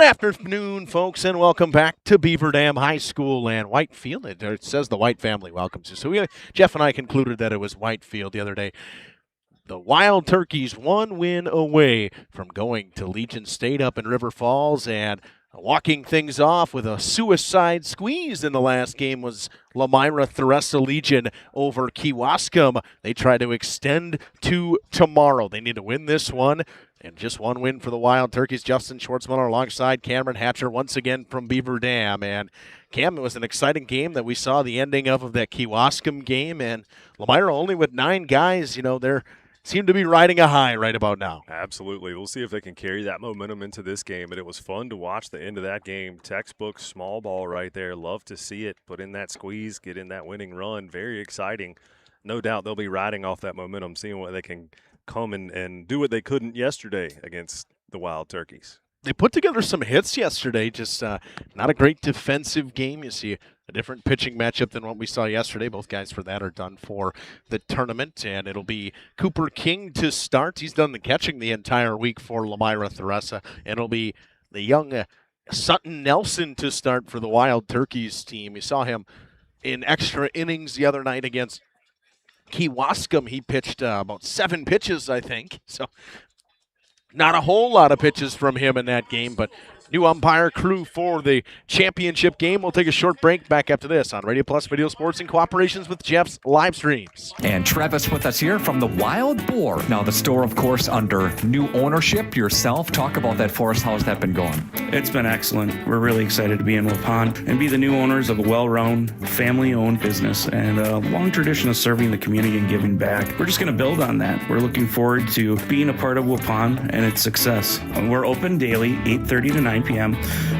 afternoon, folks, and welcome back to Beaver Dam High School and Whitefield. It says the White family welcomes you. So Jeff and I concluded that it was Whitefield the other day. The Wild Turkeys one win away from going to Legion State up in River Falls, and walking things off with a suicide squeeze in the last game was Lamira Theresa Legion over Kewaskum. They try to extend to tomorrow. They need to win this one. And just one win for the Wild Turkeys. Justin Schwartzmiller alongside Cameron Hatcher once again from Beaver Dam. And Cam, it was an exciting game that we saw the ending of that Kewaskum game. And Lamira only with 9 guys, they seem to be riding a high right about now. Absolutely. We'll see if they can carry that momentum into this game. But it was fun to watch the end of that game. Textbook small ball right there. Love to see it. Put in that squeeze, get in that winning run. Very exciting. No doubt they'll be riding off that momentum, seeing what they can come and do what they couldn't yesterday against the Wild Turkeys. They put together some hits yesterday, just not a great defensive game. You see a different pitching matchup than what we saw yesterday. Both guys for that are done for the tournament, and it'll be Cooper King to start. He's done the catching the entire week for Lamira Theresa, and it'll be the young Sutton Nelson to start for the Wild Turkeys team. You saw him in extra innings the other night against Kewaskum. He pitched about 7 pitches, I think. So not a whole lot of pitches from him in that game, but new umpire crew for the championship game. We'll take a short break. Back after this on Radio Plus Video Sports in cooperations with Jeff's Livestreams. And Travis with us here from the Wild Boar. Now the store, of course, under new ownership. Yourself, talk about that for us. How's that been going? It's been excellent. We're really excited to be in Waupun and be the new owners of a well-run, family-owned business and a long tradition of serving the community and giving back. We're just going to build on that. We're looking forward to being a part of Waupun and its success. We're open daily, 8:30 to 9 p.m.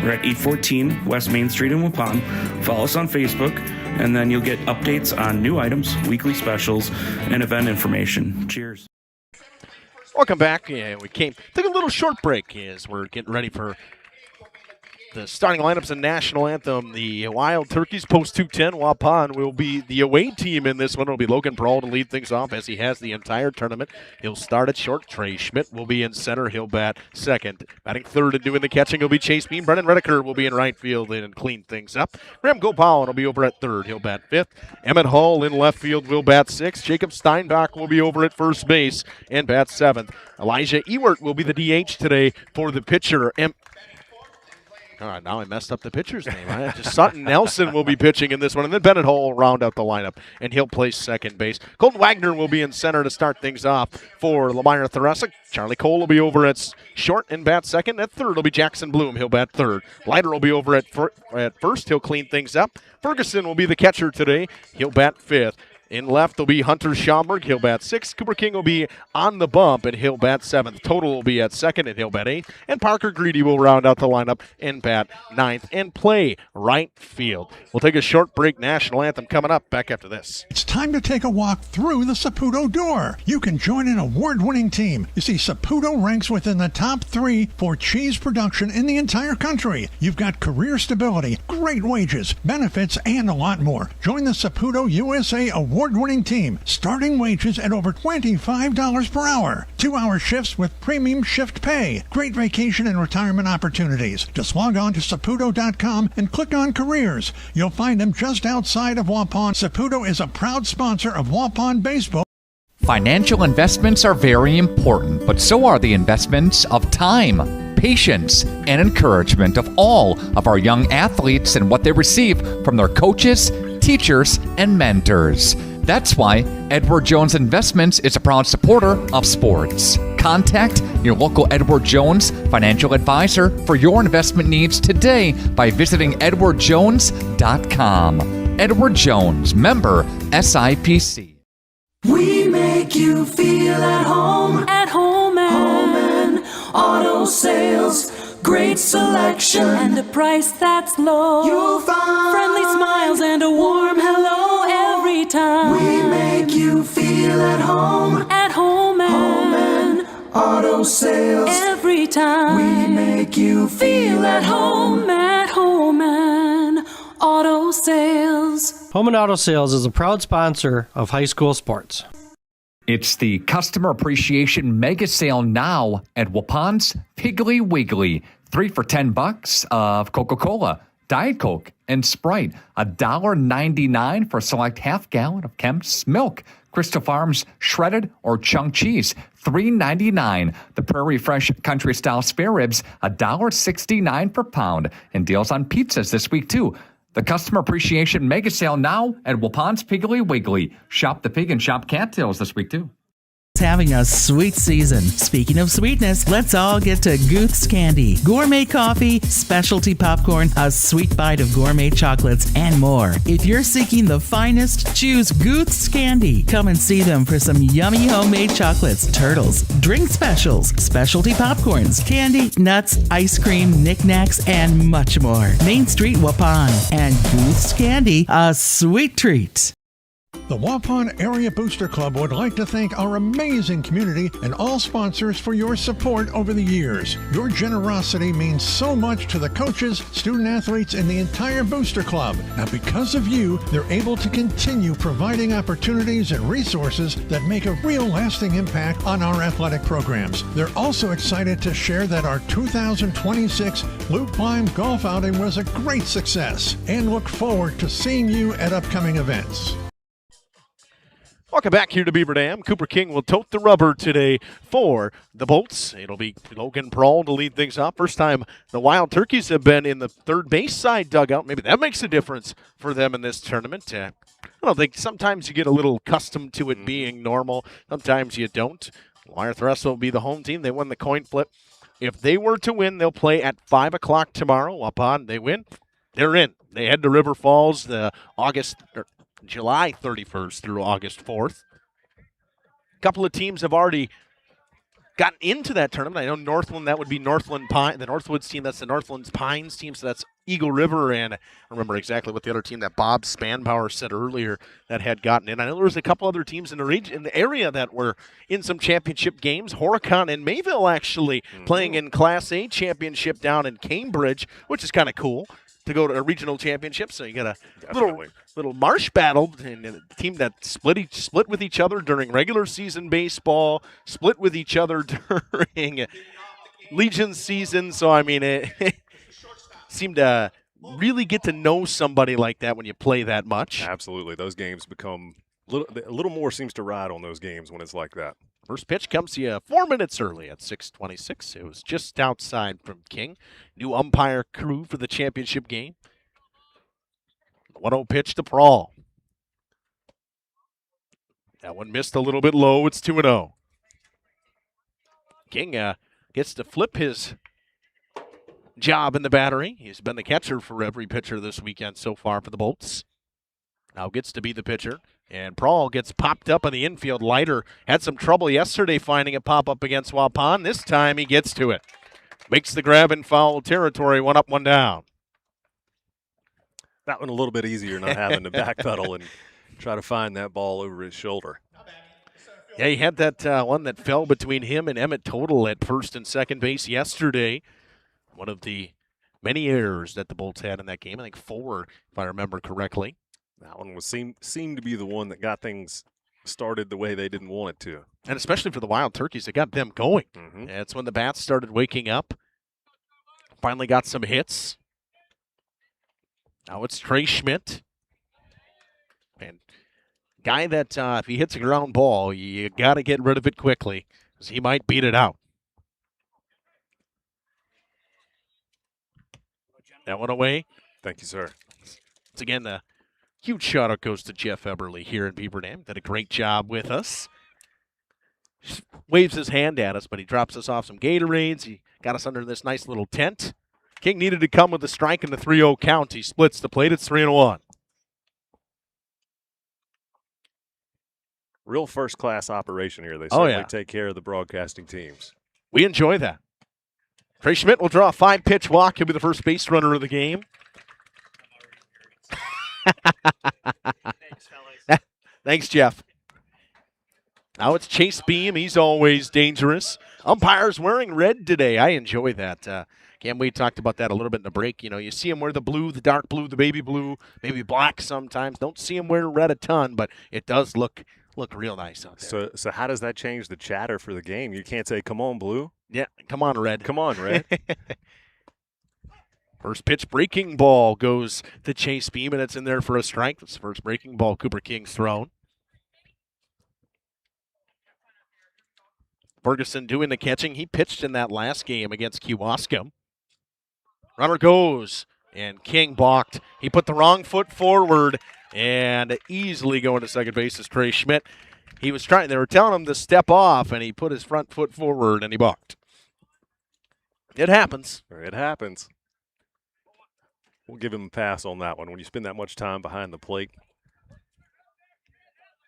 We're at 814 West Main Street in Waupun. Follow us on Facebook, and then you'll get updates on new items, weekly specials, and event information. Cheers. Welcome back. Yeah, we took a little short break as we're getting ready for the starting lineups and national anthem. The Wild Turkeys post 210. Waupun will be the away team in this one. It'll be Logan Brawl to lead things off as he has the entire tournament. He'll start at short. Trey Schmidt will be in center. He'll bat second. Batting third and doing the catching will be Chase Bean. Brennan Redeker will be in right field and clean things up. Graham Gopal will be over at third. He'll bat fifth. Emmett Hall in left field will bat sixth. Jacob Steinbach will be over at first base and bat seventh. Elijah Ewert will be the DH today for the pitcher. All right, now I messed up the pitcher's name. Sutton Nelson will be pitching in this one, and then Bennett Hall will round out the lineup, and he'll play second base. Colton Wagner will be in center to start things off for Lamira Theresa. Charlie Cole will be over at short and bat second. At third will be Jackson Bloom. He'll bat third. Leiter will be over at first. He'll clean things up. Ferguson will be the catcher today. He'll bat fifth. In left will be Hunter Schaumburg. He'll bat sixth. Cooper King will be on the bump, and he'll bat seventh. Total will be at second, and he'll bat eighth. And Parker Greedy will round out the lineup and bat ninth and play right field. We'll take a short break. National anthem coming up. Back after this. It's time to take a walk through the Saputo door. You can join an award-winning team. You see, Saputo ranks within the top 3 for cheese production in the entire country. You've got career stability, great wages, benefits, and a lot more. Join the Saputo USA award-winning team. Starting wages at over $25 per hour. 2-hour shifts with premium shift pay. Great vacation and retirement opportunities. Just log on to Saputo.com and click on careers. You'll find them just outside of Waupun. Saputo is a proud sponsor of Waupun Baseball. Financial investments are very important, but so are the investments of time, patience, and encouragement of all of our young athletes and what they receive from their coaches, teachers, and mentors. That's why Edward Jones Investments is a proud supporter of sports. Contact your local Edward Jones financial advisor for your investment needs today by visiting edwardjones.com. Edward Jones, member SIPC. We make you feel at home and auto sales. Great selection and a price that's low. You'll find friendly smiles and a warm hello every time. We make you feel at home and auto sales. Every time we make you feel at home and auto sales. Home and Auto Sales is a proud sponsor of high school sports. It's the Customer Appreciation Mega Sale now at Waupun's Piggly Wiggly. 3 for $10 of Coca-Cola, Diet Coke, and Sprite. $1.99 for a select half gallon of Kemp's milk. Crystal Farms shredded or chunk cheese, $3.99. The Prairie Fresh Country Style spare ribs, $1.69 per pound. And deals on pizzas this week, too. The Customer Appreciation Mega Sale now at Waupun's Piggly Wiggly. Shop the pig and shop cattails this week, too. Having a sweet season. Speaking of sweetness, let's all get to Gooth's Candy. Gourmet coffee, specialty popcorn, a sweet bite of gourmet chocolates, and more. If you're seeking the finest, choose Gooth's Candy. Come and see them for some yummy homemade chocolates, turtles, drink specials, specialty popcorns, candy, nuts, ice cream, knickknacks, and much more. Main Street, Waupun. And Gooth's Candy, a sweet treat. The Waupun Area Booster Club would like to thank our amazing community and all sponsors for your support over the years. Your generosity means so much to the coaches, student athletes, and the entire Booster Club. Now, because of you, they're able to continue providing opportunities and resources that make a real lasting impact on our athletic programs. They're also excited to share that our 2026 Loop Climb Golf outing was a great success and look forward to seeing you at upcoming events. Welcome back here to Beaver Dam. Cooper King will tote the rubber today for the Bolts. It'll be Logan Prawl to lead things off. First time the Wild Turkeys have been in the third base side dugout. Maybe that makes a difference for them in this tournament. I don't think sometimes you get a little accustomed to it being normal. Sometimes you don't. Wire Thrust will be the home team. They won the coin flip. If they were to win, they'll play at 5 o'clock tomorrow. Upon they win, they're in. They head to River Falls July 31st through August 4th. A couple of teams have already gotten into that tournament. I know Northland, that would be Northland Pine, the Northwoods team, that's the Northland Pines team, so that's Eagle River, and I remember exactly what the other team that Bob Spanbauer said earlier that had gotten in. I know there was a couple other teams in the region, in the area that were in some championship games. Horicon and Mayville actually playing in Class A championship down in Cambridge, which is kind of cool to go to a regional championship. So you got a little marsh battle, and a team that split with each other during regular season baseball, split with each other during Legion season. So, I mean, it seemed to really get to know somebody like that when you play that much. Absolutely. Those games become a little more seems to ride on those games when it's like that. First pitch comes to you 4 minutes early at 6:26. It was just outside from King. New umpire crew for the championship game. 1-0 pitch to Prawl. That one missed a little bit low. It's 2-0. King gets to flip his job in the battery. He's been the catcher for every pitcher this weekend so far for the Bolts. Now gets to be the pitcher. And Prawl gets popped up in the infield. Leiter had some trouble yesterday finding it pop up against Waupun. This time he gets to it. Makes the grab in foul territory. 1 up, 1 down. That one a little bit easier, not having to backpedal and try to find that ball over his shoulder. Yeah, he had that one that fell between him and Emmett Total at first and second base yesterday. One of the many errors that the Bolts had in that game. I think 4, if I remember correctly. That one seemed to be the one that got things started the way they didn't want it to. And especially for the Wild Turkeys, it got them going. Mm-hmm. That's when the bats started waking up. Finally got some hits. Now it's Trey Schmidt. And guy that if he hits a ground ball, you got to get rid of it quickly because he might beat it out. That one away. Thank you, sir. Once again, the huge shout out goes to Jeff Eberly here in Beaver Dam. Did a great job with us. Just waves his hand at us, but he drops us off some Gatorades. He got us under this nice little tent. King needed to come with a strike in the 3-0 count. He splits the plate. It's 3-1. Real first-class operation here. They Oh, certainly yeah. take care of the broadcasting teams. We enjoy that. Trey Schmidt will draw a 5-pitch walk. He'll be the first base runner of the game. Thanks, Jeff. Now it's Chase Beam. He's always dangerous. Umpires wearing red today. I enjoy that. Cam, we talked about that a little bit in the break. You know, you see him wear the blue, the dark blue, the baby blue, maybe black sometimes. Don't see him wear red a ton, but it does look look real nice out there. So how does that change the chatter for the game? You can't say, come on, Blue. Yeah, come on, Red. Come on, Red. First pitch breaking ball goes to Chase Beam, and it's in there for a strike. That's the first breaking ball Cooper King's thrown. Ferguson doing the catching. He pitched in that last game against Kewaskum. Runner goes, and King balked. He put the wrong foot forward, and easily going to second base is Trey Schmidt. He was trying, they were telling him to step off, and he put his front foot forward, and he balked. It happens. It happens. We'll give him a pass on that one. When you spend that much time behind the plate,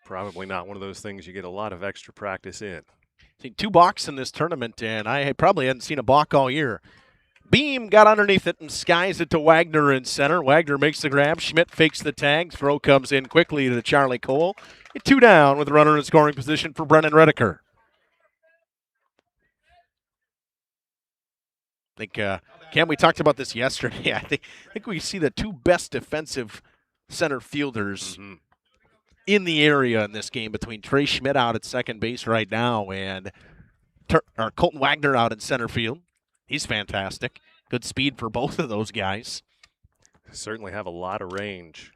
probably not one of those things you get a lot of extra practice in. Seen 2 balks in this tournament, and I probably hadn't seen a balk all year. Beam got underneath it and skies it to Wagner in center. Wagner makes the grab. Schmidt fakes the tag. Throw comes in quickly to Charlie Cole. 2 down with a runner in scoring position for Brennan Redeker. I think, Cam, we talked about this yesterday. I think we see the 2 best defensive center fielders in the area in this game between Trey Schmidt out at second base right now and Colton Wagner out in center field. He's fantastic. Good speed for both of those guys. Certainly have a lot of range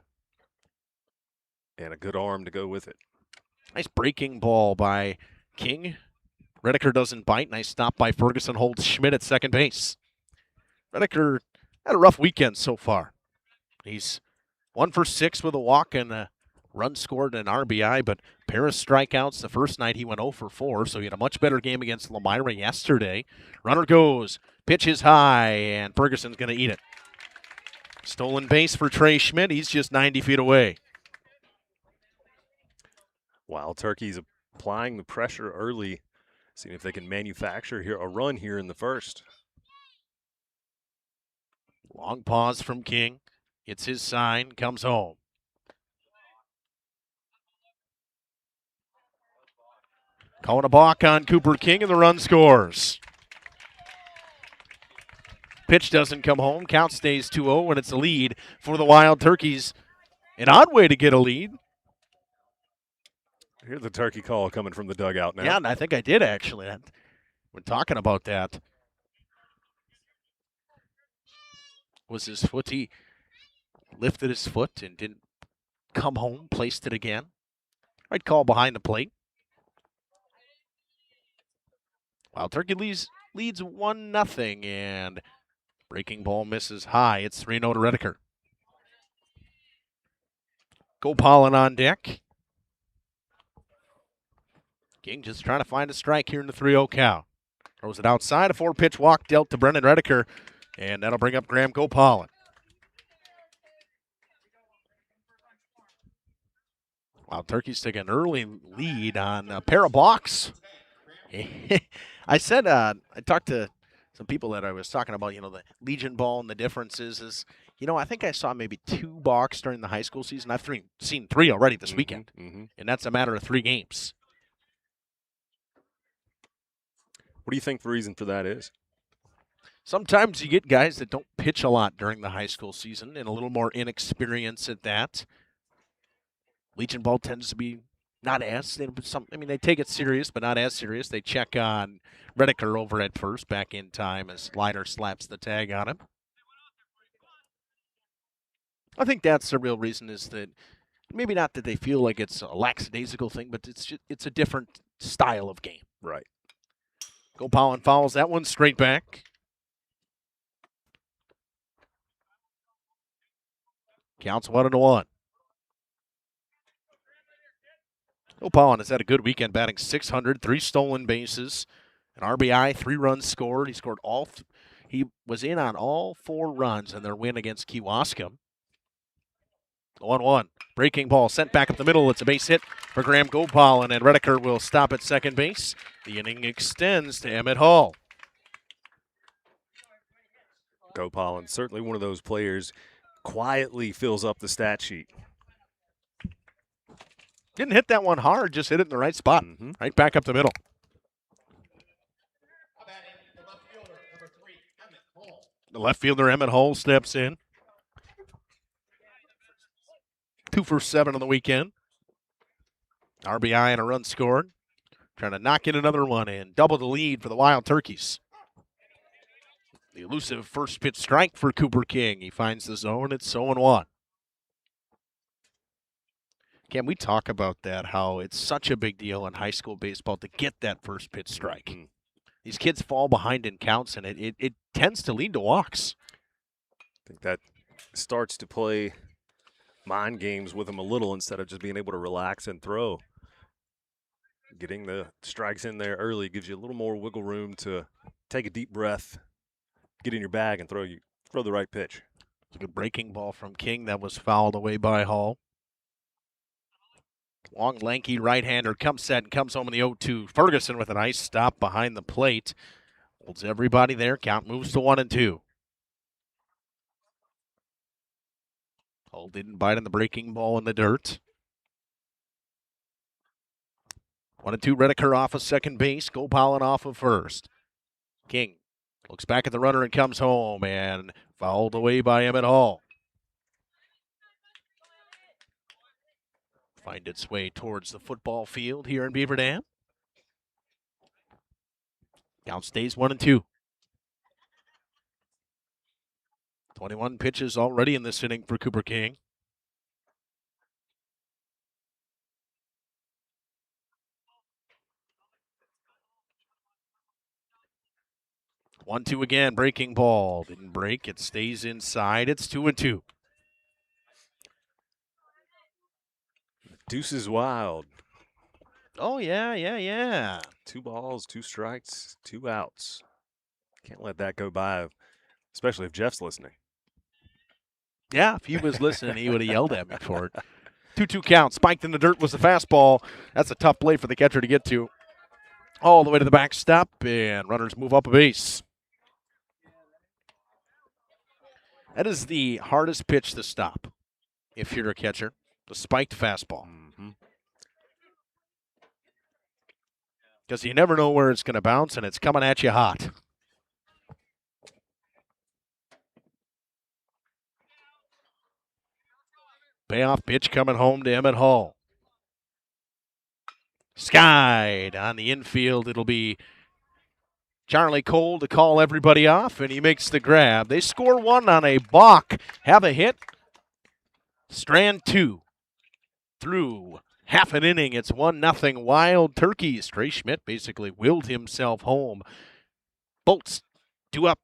and a good arm to go with it. Nice breaking ball by King. Redeker doesn't bite. Nice stop by Ferguson. Holds Schmidt at second base. Redeker had a rough weekend so far. He's 1 for 6 with a walk and a run scored and an RBI, but pair of strikeouts. The first night he went 0 for 4, so he had a much better game against Lomira yesterday. Runner goes, pitch is high, and Ferguson's going to eat it. Stolen base for Trey Schmidt. He's just 90 feet away. Wild Turkey's applying the pressure early, seeing if they can manufacture a run here in the first. Long pause from King. Gets his sign, comes home. Calling a balk on Cooper King, and the run scores. Pitch doesn't come home. Count stays 2-0, and it's a lead for the Wild Turkeys. An odd way to get a lead. Hear the turkey call coming from the dugout now. Yeah, and I think I did, actually. When talking about that. Was his foot, he lifted his foot and didn't come home, placed it again. Right call behind the plate. Wild Turkey leads 1-0, and breaking ball misses high. It's 3-0 to Redeker. Gopalin on deck. King just trying to find a strike here in the 3-0 count. Throws it outside. A 4-pitch walk dealt to Brendan Redeker, and that'll bring up Graham Gopalin. Wild Turkeys take an early lead on a pair of balks. I said, I talked to some people that I was talking about, the Legion ball and the differences is, I think I saw maybe 2 balks during the high school season. I've seen 3 already this weekend, and that's a matter of 3 games. What do you think the reason for that is? Sometimes you get guys that don't pitch a lot during the high school season and a little more inexperience at that. Legion ball tends to be not as, they take it serious, but not as serious. They check on Redeker over at first, back in time as Leiter slaps the tag on him. I think that's the real reason, is that maybe not that they feel like it's a lackadaisical thing, but it's a different style of game. Right. Gopalin fouls that one straight back. Counts 1-1. Gopalin has had a good weekend, batting .600, 3 stolen bases, an RBI, 3 runs scored. He scored he was in on all 4 runs in their win against Kewaskum. 1-1. Breaking ball sent back up the middle. It's a base hit for Graham Gopalin, and Redeker will stop at second base. The inning extends to Emmett Hall. Gopalin, certainly one of those players, quietly fills up the stat sheet. Didn't hit that one hard, just hit it in the right spot. Right back up the middle. The left fielder, Emmett Hall, steps in. 2 for 7 on the weekend. RBI and a run scored. Trying to knock in another one and double the lead for the Wild Turkeys. The elusive first pitch strike for Cooper King. He finds the zone. It's 0-1. Can we talk about that, how it's such a big deal in high school baseball to get that first pitch strike? Mm-hmm. These kids fall behind in counts, and it tends to lead to walks. I think that starts to play mind games with them a little instead of just being able to relax and throw. Getting the strikes in there early gives you a little more wiggle room to take a deep breath, get in your bag, and throw the right pitch. It's a good breaking ball from King that was fouled away by Hall. Long, lanky right-hander comes set and comes home in the 0-2. Ferguson with a nice stop behind the plate. Holds everybody there. Count moves to 1-2. Hall didn't bite on the breaking ball in the dirt. 1-2, Redeker off of second base. Gopalin off of first. King looks back at the runner and comes home, and fouled away by Emmett Hall. Find its way towards the football field here in Beaver Dam. Count stays 1-2. 21 pitches already in this inning for Cooper King. One, two again, breaking ball. Didn't break, it stays inside. It's 2-2. Deuce is wild. Oh, yeah. 2 balls, 2 strikes, 2 outs. Can't let that go by, especially if Jeff's listening. Yeah, if he was listening, he would have yelled at me for it. 2-2 count. Spiked in the dirt was the fastball. That's a tough play for the catcher to get to. All the way to the backstop, and runners move up a base. That is the hardest pitch to stop if you're a catcher, the spiked fastball. Because you never know where it's going to bounce, and it's coming at you hot. Payoff pitch coming home to Emmett Hall. Skied on the infield. It'll be Charlie Cole to call everybody off, and he makes the grab. They score 1 on a balk, have a hit. Strand 2 through half an inning. It's 1-0 Wild Turkeys. Trey Schmidt basically willed himself home. Bolts 2 up.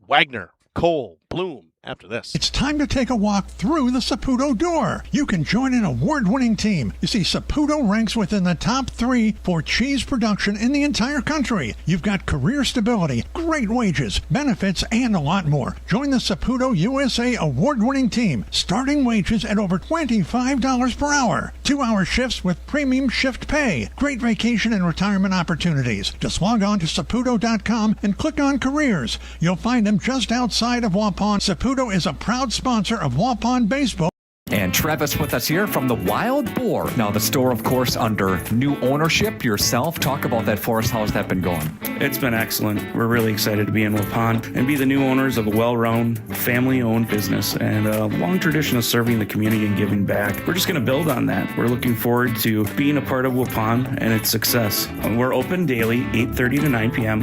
Wagner, Cole, Bloom. After this, it's time to take a walk through the Saputo door. You can join an award-winning team. You see, Saputo ranks within the top 3 for cheese production in the entire country. You've got career stability, great wages, benefits, and a lot more. Join the Saputo USA award-winning team. Starting wages at over $25 per hour. 2-hour shifts with premium shift pay. Great vacation and retirement opportunities. Just log on to Saputo.com and click on careers. You'll find them just outside of Waupun. Saputo is a proud sponsor of Waupun Baseball. And Travis with us here from the Wild Boar. Now the store, of course, under new ownership yourself. Talk about that for us. How's that been going? It's been excellent. We're really excited to be in Waupun and be the new owners of a well-run, family-owned business and a long tradition of serving the community and giving back. We're just going to build on that. We're looking forward to being a part of Waupun and its success. We're open daily, 8:30 to 9 p.m.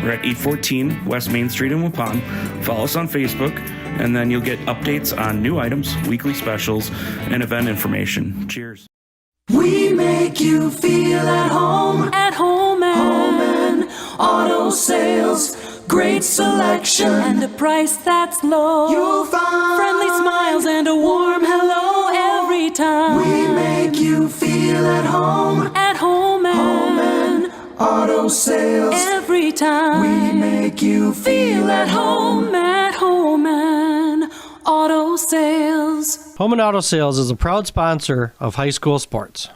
We're at 814 West Main Street in Waupun. Follow us on Facebook, and then you'll get updates on new items, weekly specials, and event information. Cheers. We make you feel at home and auto sales. Great selection and a price that's low. You'll find friendly smiles and a warm hello every time. We make you feel at home and auto sales. Every time we make you feel at home and auto sales. Home and Auto Sales is a proud sponsor of high school sports.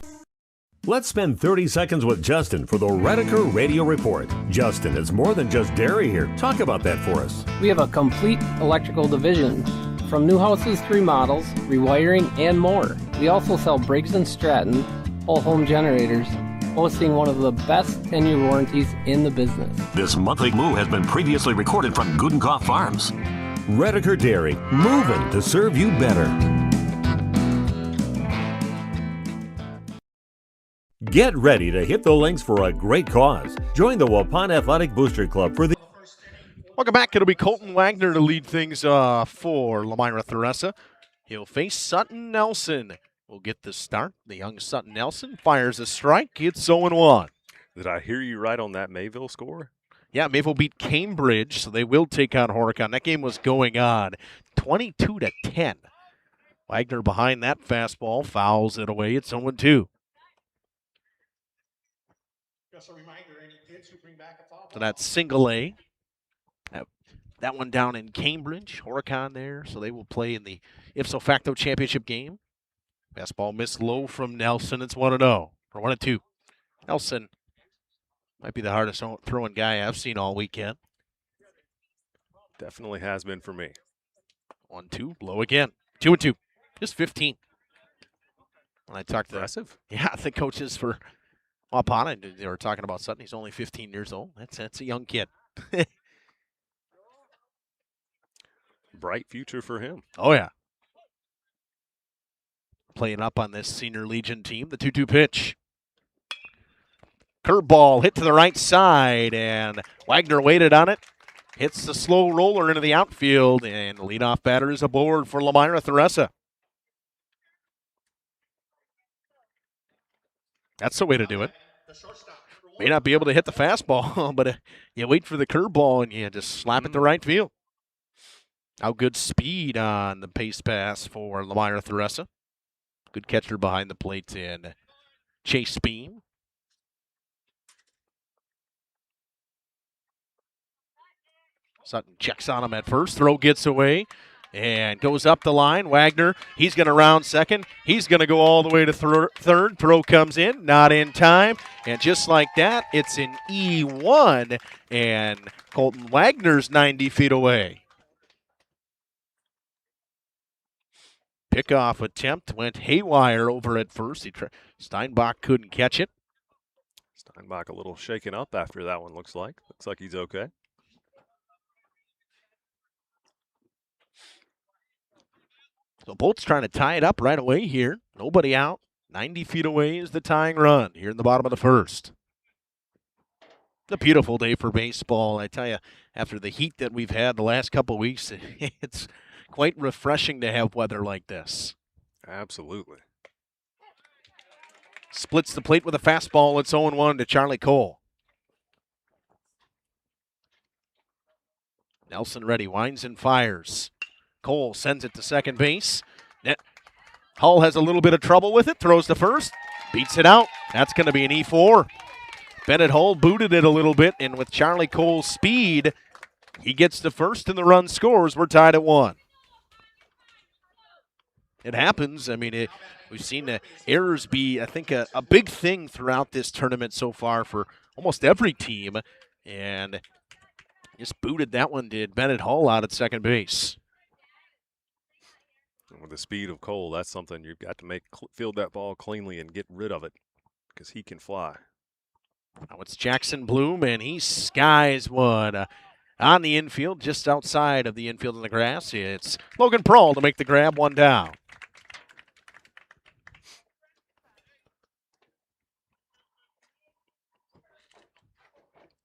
Let's spend 30 seconds with Justin for the Redeker Radio Report. Justin, it's more than just dairy here. Talk about that for us. We have a complete electrical division, from new houses to remodels, rewiring, and more. We also sell Briggs & Stratton whole home generators, boasting one of the best 10-year warranties in the business. This monthly moo has been previously recorded from Gudenkopf Farms. Redeker Dairy, moving to serve you better. Get ready to hit the links for a great cause. Join the Waupun Athletic Booster Club for the... Welcome back. It'll be Colton Wagner to lead things for Lamira Theresa. He'll face Sutton Nelson. We'll get the start. The young Sutton Nelson fires a strike. It's 0-1. Did I hear you right on that Mayville score? Yeah, Mayville beat Cambridge, so they will take on Horicon. That game was going on 22-10. Wagner behind that fastball, fouls it away. It's 0-2. So that's single A. That one down in Cambridge, Horicon there, so they will play in the ipso facto championship game. Fastball missed low from Nelson. It's 1-0, or 1-2. Nelson might be the hardest throwing guy I've seen all weekend. Definitely has been for me. 1-2, low again. 2-2, just 15. When I talked to the coaches for Waupun, they were talking about Sutton. He's only 15 years old. That's a young kid. Bright future for him. Oh, yeah. Playing up on this Senior Legion team. The 2-2 pitch. Curveball hit to the right side, and Wagner waited on it. Hits the slow roller into the outfield, and the leadoff batter is aboard for Lamira Theresa. That's the way to do it. May not be able to hit the fastball, but you wait for the curveball and you just slap it to right field. Now good speed on the pace pass for Lamira Theresa. Good catcher behind the plate in Chase Beam. Sutton checks on him at first. Throw gets away and goes up the line. Wagner, he's going to round second. He's going to go all the way to third. Throw comes in, not in time. And just like that, it's an E1. And Colton Wagner's 90 feet away. Pickoff attempt went haywire over at first. Steinbach couldn't catch it. Steinbach a little shaken up after that one, looks like. Looks like he's okay. So Bolt's trying to tie it up right away here. Nobody out. 90 feet away is the tying run here in the bottom of the first. It's a beautiful day for baseball. I tell you, after the heat that we've had the last couple of weeks, it's quite refreshing to have weather like this. Absolutely. Splits the plate with a fastball. It's 0-1 to Charlie Cole. Nelson ready, winds and fires. Cole sends it to second base. Hull has a little bit of trouble with it, throws to first, beats it out. That's going to be an E4. Bennett Hull booted it a little bit, and with Charlie Cole's speed, he gets to first and the run scores. We're tied at 1. It happens. I mean, we've seen the errors be, I think, a big thing throughout this tournament so far for almost every team, and just booted that one, did Bennett Hull out at second base. With the speed of Cole, that's something you've got to field that ball cleanly and get rid of it because he can fly. Now it's Jackson Bloom, and he skies one on the infield, just outside of the infield in the grass. It's Logan Prawl to make the grab, one down.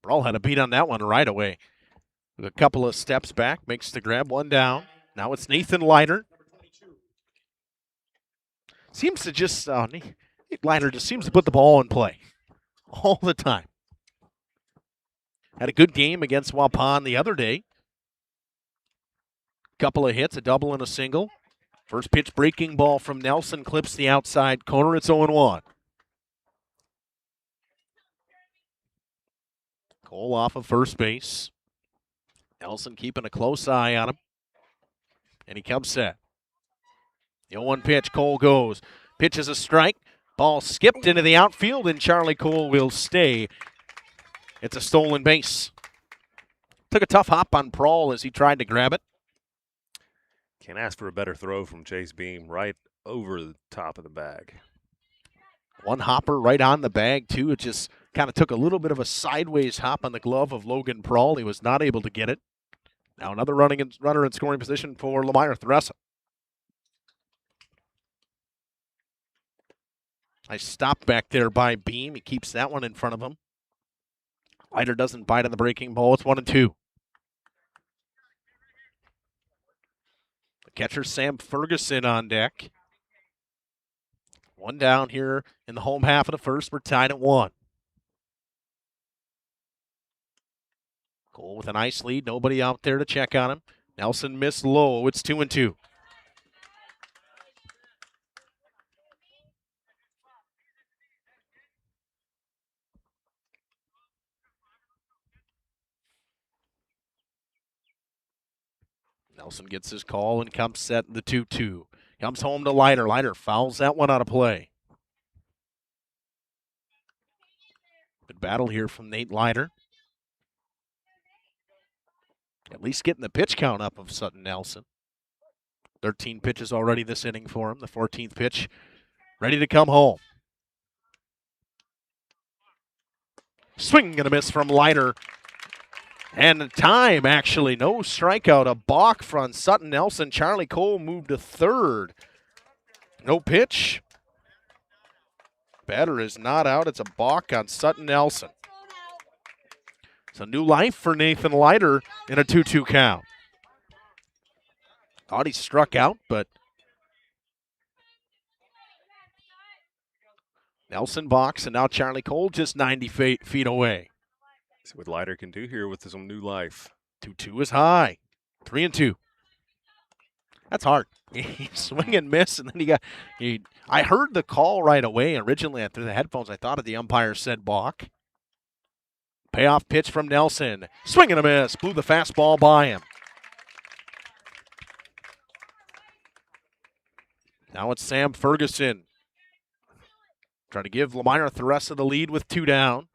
Prawl had a beat on that one right away. With a couple of steps back, makes the grab, one down. Now it's Nathan Leiter. Seems to just, Leiter just seems to put the ball in play all the time. Had a good game against Waupun the other day. Couple of hits, a double and a single. First pitch breaking ball from Nelson clips the outside corner. It's 0-1. Cole off of first base. Nelson keeping a close eye on him. And he comes set. The 0-1 pitch, Cole goes. Pitch is a strike. Ball skipped into the outfield, and Charlie Cole will stay. It's a stolen base. Took a tough hop on Prawl as he tried to grab it. Can't ask for a better throw from Chase Beam right over the top of the bag. One hopper right on the bag, too. It just kind of took a little bit of a sideways hop on the glove of Logan Prawl. He was not able to get it. Now another runner in scoring position for Lamira Theresa. Nice stop back there by Beam. He keeps that one in front of him. Leiter doesn't bite on the breaking ball. It's 1-2. The catcher, Sam Ferguson, on deck. One down here in the home half of the first. We're tied at 1. Cole with a nice lead. Nobody out there to check on him. Nelson missed low. It's 2-2. Nelson gets his call and comes set the 2-2. Comes home to Leiter. Leiter fouls that one out of play. Good battle here from Nate Leiter. At least getting the pitch count up of Sutton Nelson. 13 pitches already this inning for him. The 14th pitch ready to come home. Swing and a miss from Leiter. And the time, actually, no strikeout. A balk from Sutton Nelson. Charlie Cole moved to third. No pitch. Batter is not out. It's a balk on Sutton Nelson. It's a new life for Nathan Leiter in a 2-2 count. Thought he struck out, but Nelson balks, and now Charlie Cole just 90 feet away. See what Leiter can do here with some new life. 2-2 is high. 3-2. That's hard. Swing and miss, and then I heard the call right away. Originally, through the headphones, I thought the umpire said balk. Payoff pitch from Nelson. Swing and a miss. Blew the fastball by him. Now it's Sam Ferguson. Trying to give Lamar the rest of the lead with 2 down.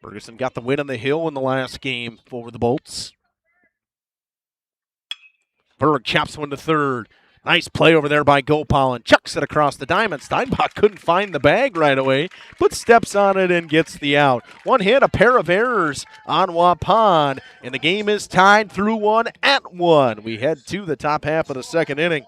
Ferguson got the win on the hill in the last game for the Bolts. Berg chops one to third. Nice play over there by Gopal, chucks it across the diamond. Steinbach couldn't find the bag right away, but steps on it and gets the out. One hit, a pair of errors on Waupun, and the game is tied through 1 at 1. We head to the top half of the second inning.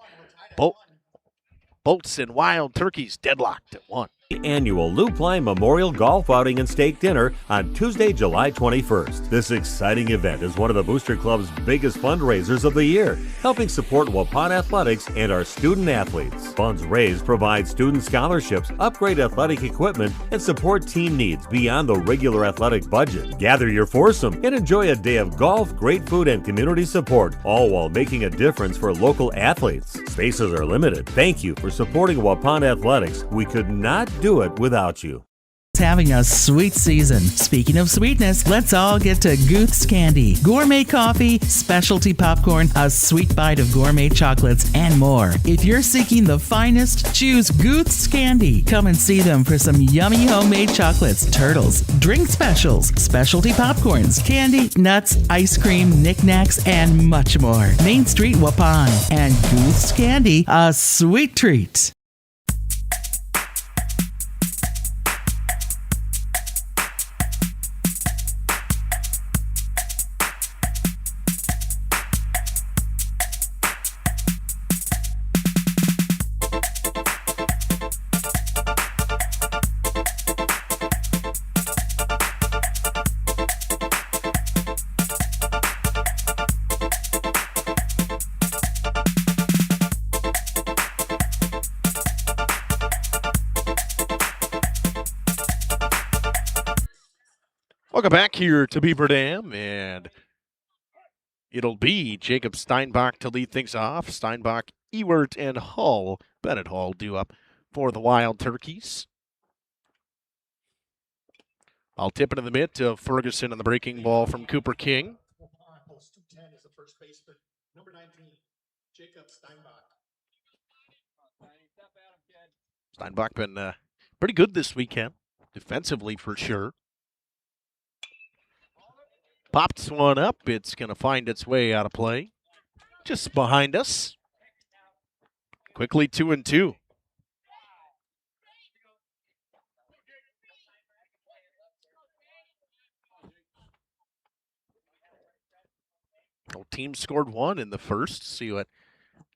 Bolts and Wild Turkeys deadlocked at 1. Annual Lou Klein Memorial Golf Outing and Steak Dinner on Tuesday, July 21st. This exciting event is one of the Booster Club's biggest fundraisers of the year, helping support Waupun athletics and our student athletes. Funds raised provide student scholarships, upgrade athletic equipment, and support team needs beyond the regular athletic budget. Gather your foursome and enjoy a day of golf, great food, and community support, all while making a difference for local athletes. Spaces are limited. Thank you for supporting Waupun athletics. We could not do it without you. Having a sweet season. Speaking of sweetness, let's all get to Gooth's Candy. Gourmet coffee, specialty popcorn, a sweet bite of gourmet chocolates, and more. If you're seeking the finest, choose Gooth's Candy. Come and see them for some yummy homemade chocolates, turtles, drink specials, specialty popcorns, candy, nuts, ice cream, knickknacks, and much more. Main Street, Waupun. And Gooth's Candy, a sweet treat. Welcome back here to Beaver Dam, and it'll be Jacob Steinbach to lead things off. Steinbach, Ewert, and Hull. Bennett Hall due up for the Wild Turkeys. I'll tip into the mitt to Ferguson on the breaking ball from Cooper King. Steinbach been pretty good this weekend, defensively for sure. Pops one up. It's going to find its way out of play. Just behind us. Quickly 2-2. Both teams scored 1 in the first. See what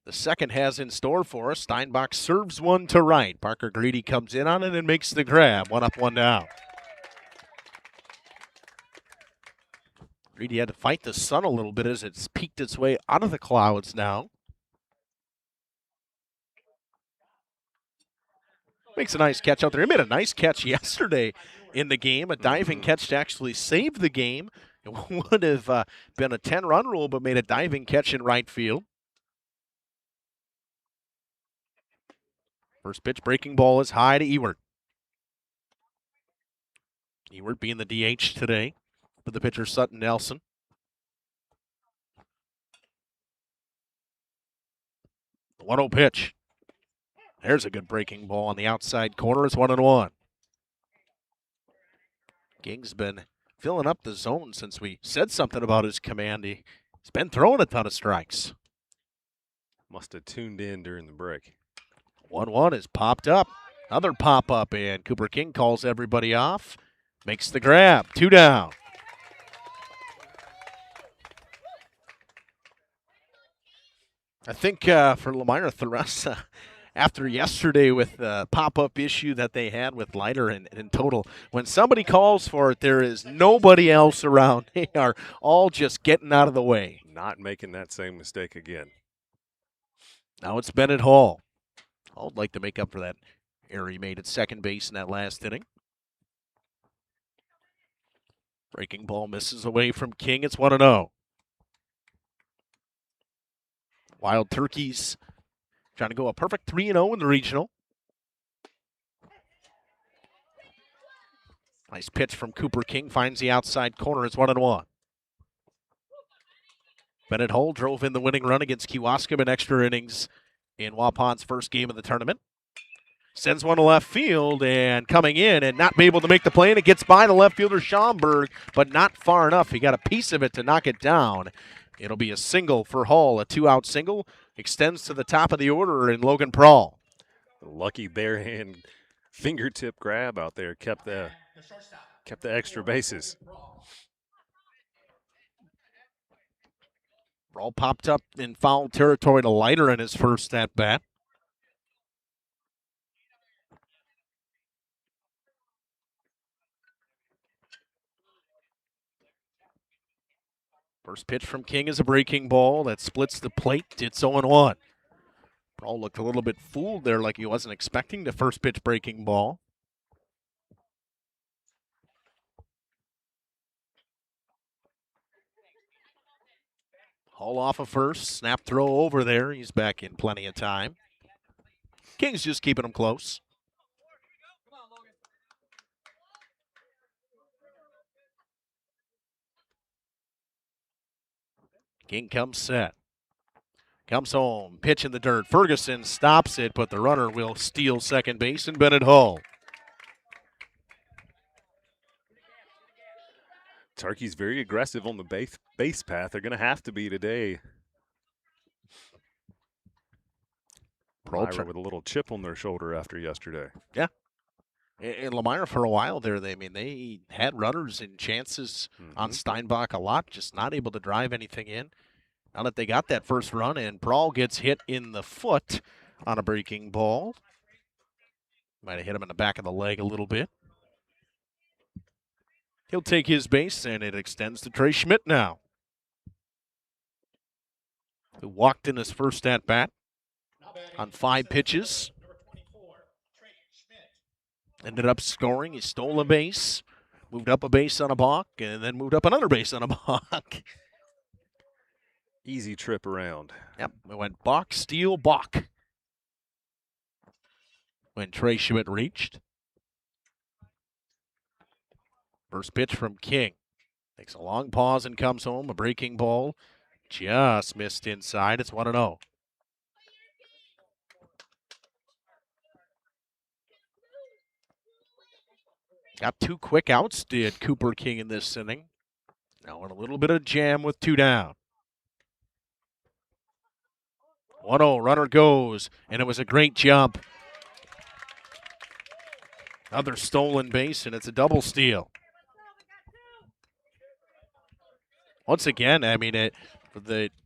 the second has in store for us. Steinbach serves one to right. Parker Greedy comes in on it and makes the grab. 1 up, 1 down. Greedy had to fight the sun a little bit as it's peeked its way out of the clouds now. Makes a nice catch out there. He made a nice catch yesterday in the game, a diving catch to actually save the game. It would have been a 10-run rule, but made a diving catch in right field. First pitch breaking ball is high to Ewert. Ewert being the DH today for the pitcher Sutton Nelson. The 1-0 pitch. There's a good breaking ball on the outside corner. It's 1-1. King's been filling up the zone since we said something about his command. He's been throwing a ton of strikes. Must have tuned in during the break. 1-1 is popped up. Another pop-up, and Cooper King calls everybody off. Makes the grab. 2 down. I think for Lamira Theresa, after yesterday with the pop-up issue that they had with Leiter in total, when somebody calls for it, there is nobody else around. They are all just getting out of the way. Not making that same mistake again. Now it's Bennett Hall. Hall would like to make up for that error he made at second base in that last inning. Breaking ball misses away from King. It's 1-0. Wild Turkeys trying to go a perfect 3-0 in the regional. Nice pitch from Cooper King. Finds the outside corner. It's 1-1. Bennett Hull drove in the winning run against Kewaskum in extra innings in Waupun's first game of the tournament. Sends one to left field and coming in and not be able to make the play. And it gets by the left fielder Schaumburg, but not far enough. He got a piece of it to knock it down. It'll be a single for Hull, a 2-out single. Extends to the top of the order in Logan Prawl. Lucky bare hand fingertip grab out there kept the extra bases. Prawl popped up in foul territory to Leiter in his first at bat. First pitch from King is a breaking ball that splits the plate. It's 0-1. Prawl looked a little bit fooled there, like he wasn't expecting the first pitch breaking ball. Hull off of first. Snap throw over there. He's back in plenty of time. King's just keeping him close. King comes set. Comes home. Pitch in the dirt. Ferguson stops it, but the runner will steal second base and Bennett Hull. Turkey's very aggressive on the base path. They're going to have to be today. Lamira with a little chip on their shoulder after yesterday. Yeah. And Lamira for a while there, they had runners and chances on Steinbach a lot, just not able to drive anything in. Now that they got that first run, and Prawl gets hit in the foot on a breaking ball. Might have hit him in the back of the leg a little bit. He'll take his base, and it extends to Trey Schmidt now, who walked in his first at-bat on 5 pitches. Ended up scoring. He stole a base, moved up a base on a balk, and then moved up another base on a balk. Easy trip around. Yep, it went balk, steal, balk when Trey Schmidt reached. First pitch from King. Takes a long pause and comes home. A breaking ball. Just missed inside. It's 1-0. Got 2 quick outs, did Cooper King in this inning. Now in a little bit of jam with 2 down. 1-0, runner goes, and it was a great jump. Another stolen base, and it's a double steal. Once again,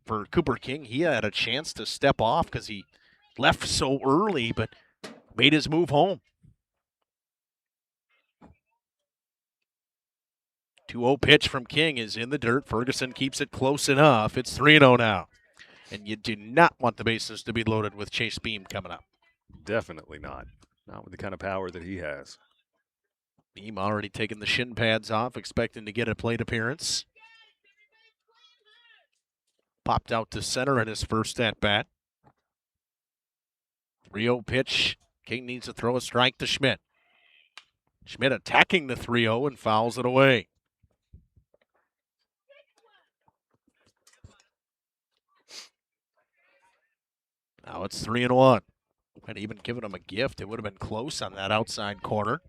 for Cooper King. He had a chance to step off because he left so early, but made his move home. 2-0 pitch from King is in the dirt. Ferguson keeps it close enough. It's 3-0 now. And you do not want the bases to be loaded with Chase Beam coming up. Definitely not. Not with the kind of power that he has. Beam already taking the shin pads off, expecting to get a plate appearance. Popped out to center in his first at-bat. 3-0 pitch. King needs to throw a strike to Schmidt. Schmidt attacking the 3-0 and fouls it away. Now it's 3-1. Had even given him a gift, it would have been close on that outside corner.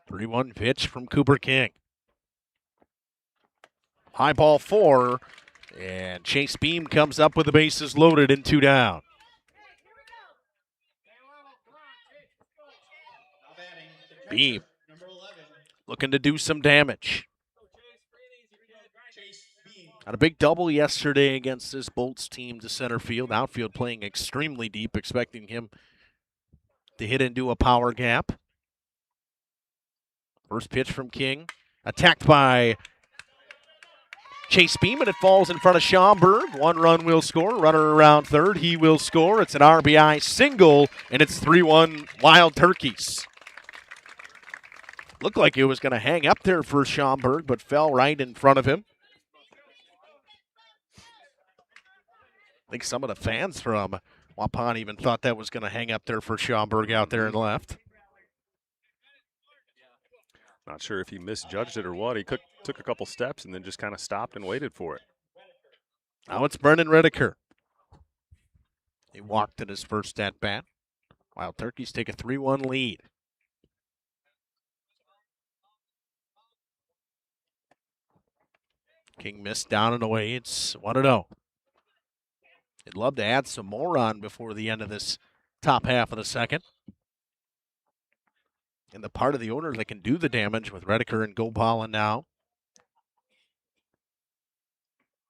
Right 3-1 pitch from Cooper King. High ball 4, and Chase Beam comes up with the bases loaded and 2 down. Beam looking to do some damage. Had a big double yesterday against this Bolts team to center field. Outfield playing extremely deep, expecting him to hit into a power gap. First pitch from King. Attacked by Chase Beam, and it falls in front of Schaumburg. 1 run will score. Runner around third. He will score. It's an RBI single, and it's 3-1 Wild Turkeys. Looked like it was going to hang up there for Schaumburg, but fell right in front of him. I think some of the fans from Waupun even thought that was going to hang up there for Schaumburg out there and left. Not sure if he misjudged it or what. He took a couple steps and then just kind of stopped and waited for it. Now it's Brendan Redeker. He walked in his first at-bat. Wild Turkeys take a 3-1 lead. King missed down and away. It's 1-0. They'd love to add some more on before the end of this top half of the second. And the part of the order that can do the damage with Redeker and Gopal now.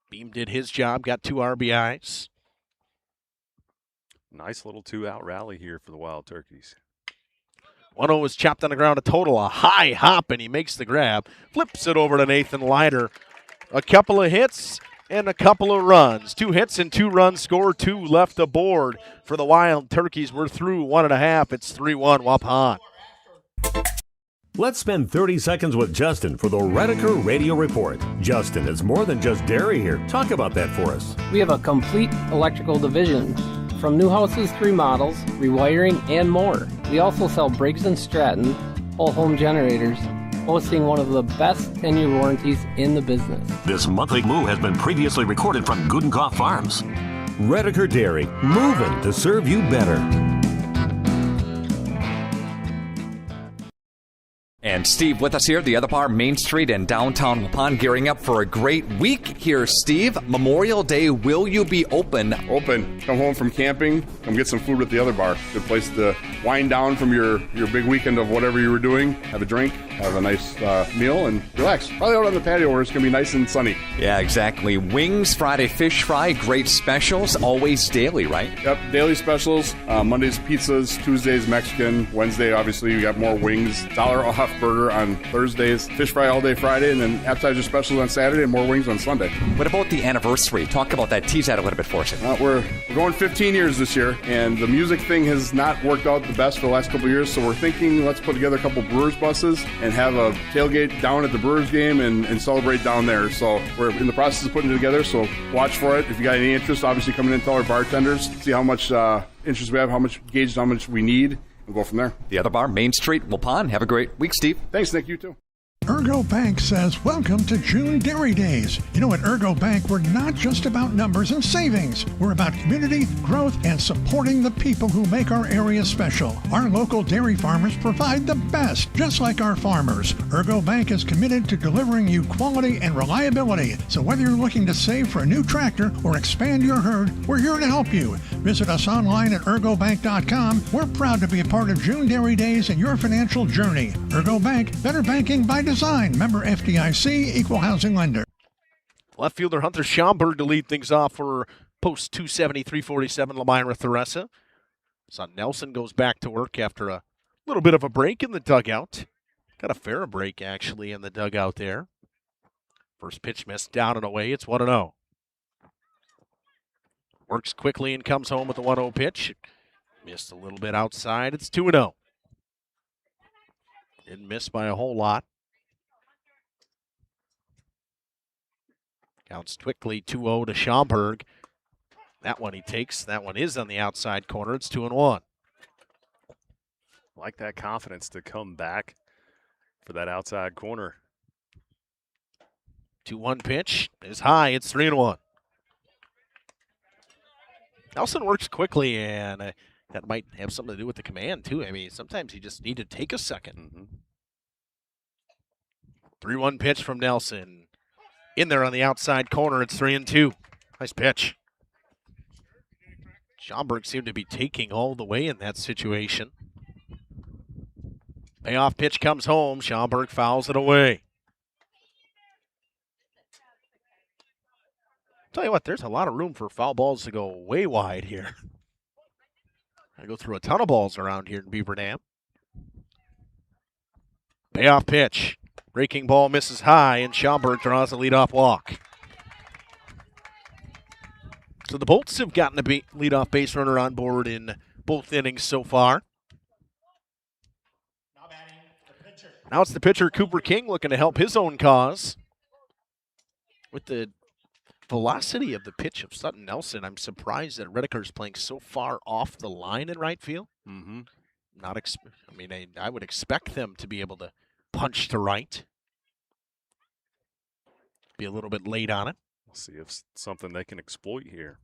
Beam did his job, got 2 RBIs. Nice little 2-out rally here for the Wild Turkeys. 1-0 was chopped on the ground, a total, a high hop, and he makes the grab. Flips it over to Nathan Leiter. A couple of hits and a couple of runs. 2 hits and 2 runs scored, 2 left aboard for the Wild Turkeys. We're through 1.5. It's 3-1 Waupun. Let's spend 30 seconds with Justin for the Redeker Radio Report. Justin, it's more than just dairy here. Talk about that for us. We have a complete electrical division. From new houses to remodels, rewiring, and more. We also sell Briggs & Stratton whole home generators, boasting one of the best 10-year warranties in the business. This monthly moo has been previously recorded from Gudenkoff Farms. Redeker Dairy, moving to serve you better. And Steve with us here, the other bar, Main Street in downtown Waupun, gearing up for a great week here, Steve. Memorial Day, will you be open? Open. Come home from camping, come get some food at the other bar. Good place to wind down from your big weekend of whatever you were doing. Have a drink, have a nice meal, and relax. Probably out on the patio where it's going to be nice and sunny. Yeah, exactly. Wings, Friday fish fry, great specials, always daily, right? Yep, daily specials. Mondays pizzas, Tuesdays Mexican, Wednesday obviously we got more wings. $1 off burger on Thursdays, fish fry all day Friday, and then appetizer specials on Saturday and more wings on Sunday. What about the anniversary? Talk about that. Tease that a little bit for us. We're going 15 years this year, and the music thing has not worked out the best for the last couple of years, so we're thinking let's put together a couple Brewers buses and have a tailgate down at the Brewers game and celebrate down there. So we're in the process of putting it together, so watch for it. If you got any interest, obviously come in and tell our bartenders, see how much interest we have, how much we need. We'll go from there. The other bar, Main Street, Waupun. Have a great week, Steve. Thanks, Nick. You too. Ergo Bank says, welcome to June Dairy Days. You know, at Ergo Bank, we're not just about numbers and savings. We're about community, growth, and supporting the people who make our area special. Our local dairy farmers provide the best, just like our farmers. Ergo Bank is committed to delivering you quality and reliability. So whether you're looking to save for a new tractor or expand your herd, we're here to help you. Visit us online at ergobank.com. We're proud to be a part of June Dairy Days and your financial journey. Ergo Bank, better banking by design. Member FDIC, equal housing lender. Left fielder Hunter Schomburg to lead things off for post 270-347 Lamira Theresa. Son Nelson goes back to work after a little bit of a break in the dugout. Got a fair break, actually, in the dugout there. First pitch missed, down and away. It's 1-0. Works quickly and comes home with the 1-0 pitch. Missed a little bit outside. It's 2-0. Didn't miss by a whole lot. Counts quickly 2-0 to Schomburg. That one he takes. That one is on the outside corner. It's 2-1. Like that confidence to come back for that outside corner. 2-1 pitch is high. It's 3-1. Nelson works quickly, and that might have something to do with the command, too. I mean, sometimes you just need to take a second. 3-1 pitch from Nelson. In there on the outside corner, it's 3-2. Nice pitch. Schomburg seemed to be taking all the way in that situation. Payoff pitch comes home. Schomburg fouls it away. Tell you what, there's a lot of room for foul balls to go way wide here. I go through a ton of balls around here in Beaver Dam. Payoff pitch. Breaking ball misses high, and Schomburg draws a leadoff walk. So the Bolts have gotten a leadoff base runner on board in both innings so far. Now it's the pitcher, Cooper King, looking to help his own cause. With the velocity of the pitch of Sutton Nelson, I'm surprised that Redeker's playing so far off the line in right field. I would expect them to be able to punch to right. Be a little bit late on it. We'll see if it's something they can exploit here.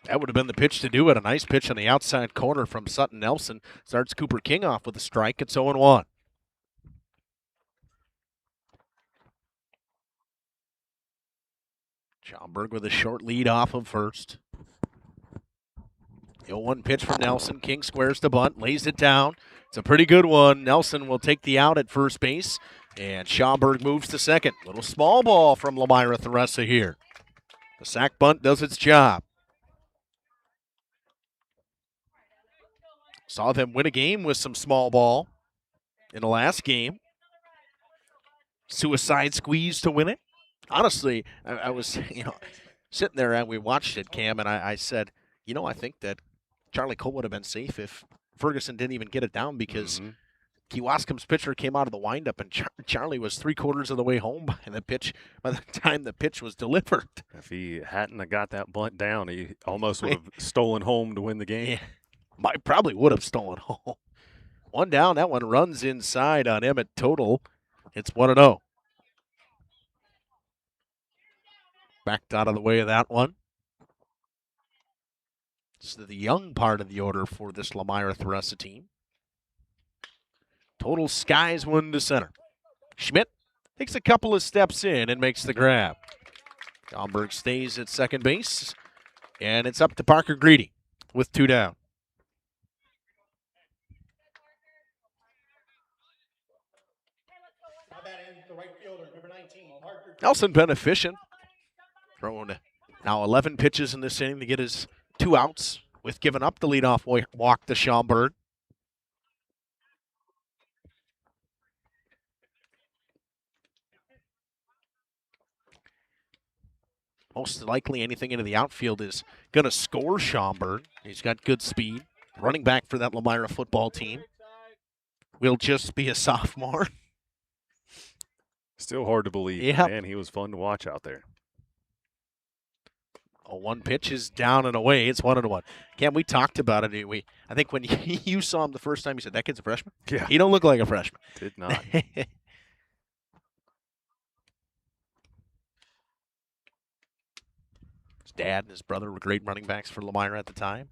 That would have been the pitch to do it. A nice pitch on the outside corner from Sutton Nelson. Starts Cooper King off with a strike. It's 0-1. Schomburg with a short lead off of first. The 0-1 pitch from Nelson. King squares to bunt, lays it down. It's a pretty good one. Nelson will take the out at first base, and Schomburg moves to second. Little small ball from Lamira Theresa here. The sac bunt does its job. Saw them win a game with some small ball in the last game. Suicide squeeze to win it. Honestly, I was, sitting there and we watched it, Cam, and I said, I think that Charlie Cole would have been safe if Ferguson didn't even get it down because Kewaskum's pitcher came out of the windup and Charlie was 3/4 of the way home by the time the pitch was delivered. If he hadn't have got that bunt down, he almost would have stolen home to win the game. Yeah, probably would have stolen home. One down, that one runs inside on Emmett Total. It's 1-0. Backed out of the way of that one. It's the young part of the order for this Lamira Theresa team. Total skies one to center. Schmidt takes a couple of steps in and makes the grab. Schomburg stays at second base, and it's up to Parker Greedy with 2 down. Nelson been efficient. Throwing now 11 pitches in this inning to get his 2 outs with giving up the leadoff walk to Schomburg. Most likely anything into the outfield is going to score Schomburg. He's got good speed. Running back for that Lamira football team. Will just be a sophomore. Still hard to believe. Yep. Man, he was fun to watch out there. Oh, 1 pitch is down and away. It's 1-1. Cam, we talked about it. I think when you saw him the first time, you said, that kid's a freshman? Yeah. He don't look like a freshman. Did not. His dad and his brother were great running backs for Lamira at the time.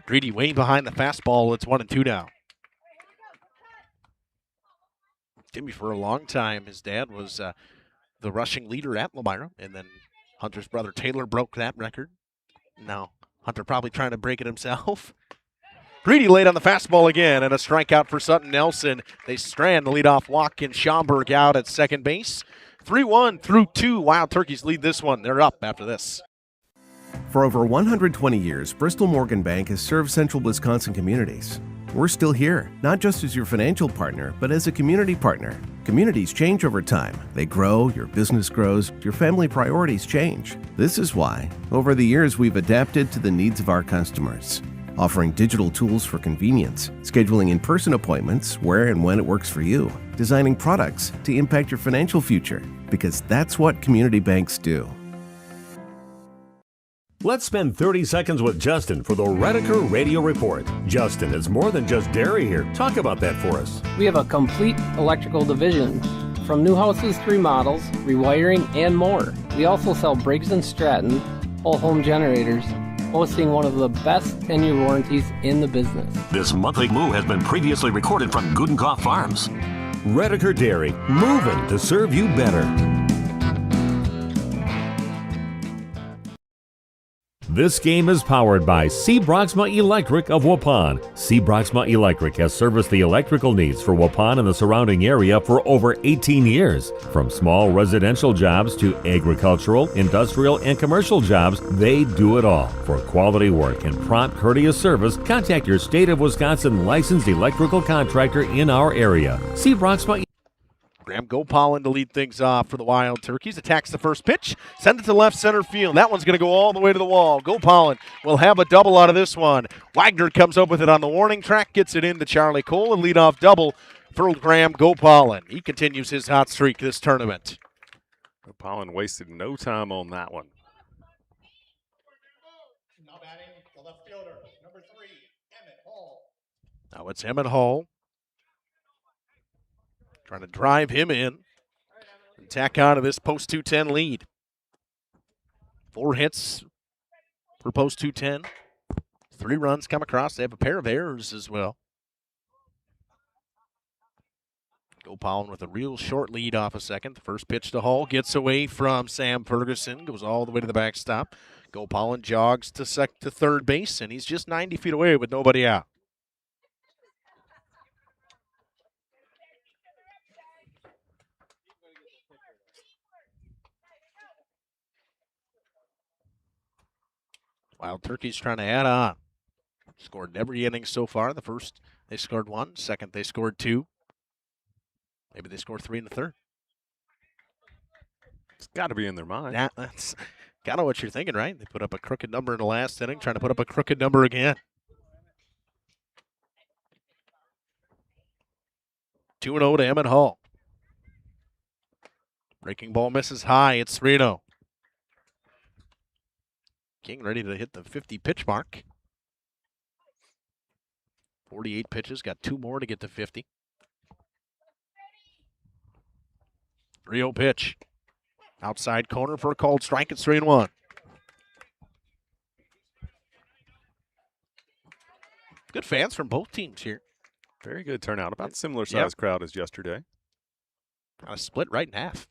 Greedy way behind the fastball. It's 1-2 now. Jimmy, for a long time, his dad was the rushing leader at Lamira, and then Hunter's brother Taylor broke that record. No. Hunter probably trying to break it himself. Greedy late on the fastball again, and a strikeout for Sutton Nelson. They strand the leadoff walk in Schaumburg out at second base. 3-1 through 2. Wild Turkeys lead this one. They're up after this. For over 120 years, Bristol Morgan Bank has served central Wisconsin communities. We're still here, not just as your financial partner, but as a community partner. Communities change over time. They grow, your business grows, your family priorities change. This is why, over the years, we've adapted to the needs of our customers, offering digital tools for convenience, scheduling in-person appointments where and when it works for you, designing products to impact your financial future, because that's what community banks do. Let's spend 30 seconds with Justin for the Redeker Radio Report. Justin, it's more than just dairy here. Talk about that for us. We have a complete electrical division, from new houses to remodels, rewiring, and more. We also sell Briggs & Stratton whole home generators, boasting one of the best 10-year warranties in the business. This monthly move has been previously recorded from Gudenkoff Farms. Redeker Dairy, moving to serve you better. This game is powered by C. Broxma Electric of Waupun. C. Broxma Electric has serviced the electrical needs for Waupun and the surrounding area for over 18 years. From small residential jobs to agricultural, industrial, and commercial jobs, they do it all. For quality work and prompt, courteous service, contact your state of Wisconsin licensed electrical contractor in our area. C. Broxma Graham Gopalin to lead things off for the Wild Turkeys. Attacks the first pitch. Send it to left center field. That one's going to go all the way to the wall. Gopalin will have a double out of this one. Wagner comes up with it on the warning track. Gets it into Charlie Cole. A leadoff double for Graham Gopalin. He continues his hot streak this tournament. Gopalin wasted no time on that one. Now batting the left fielder, number 3, Emmett Hall. Now it's Emmett Hall. Trying to drive him in and tack on to this post 210 lead. 4 hits for post 210. 3 runs come across. They have a pair of errors as well. Gopalin with a real short lead off a second. The first pitch to Hall gets away from Sam Ferguson. Goes all the way to the backstop. Gopalin jogs to third base, and he's just 90 feet away with nobody out. Wild Turkeys trying to add on. Scored in every inning so far. The first, they scored 1. Second, they scored 2. Maybe they scored 3 in the third. It's got to be in their mind. Yeah, that's kind of what you're thinking, right? They put up a crooked number in the last inning, trying to put up a crooked number again. 2-0 to Emmett Hall. Breaking ball misses high. It's 3-0. King ready to hit the 50 pitch mark. 48 pitches, got 2 more to get to 50. 3-0 pitch. Outside corner for a called strike. It's 3-1. Good fans from both teams here. Very good turnout. About similar size crowd as yesterday. Kind of split right in half.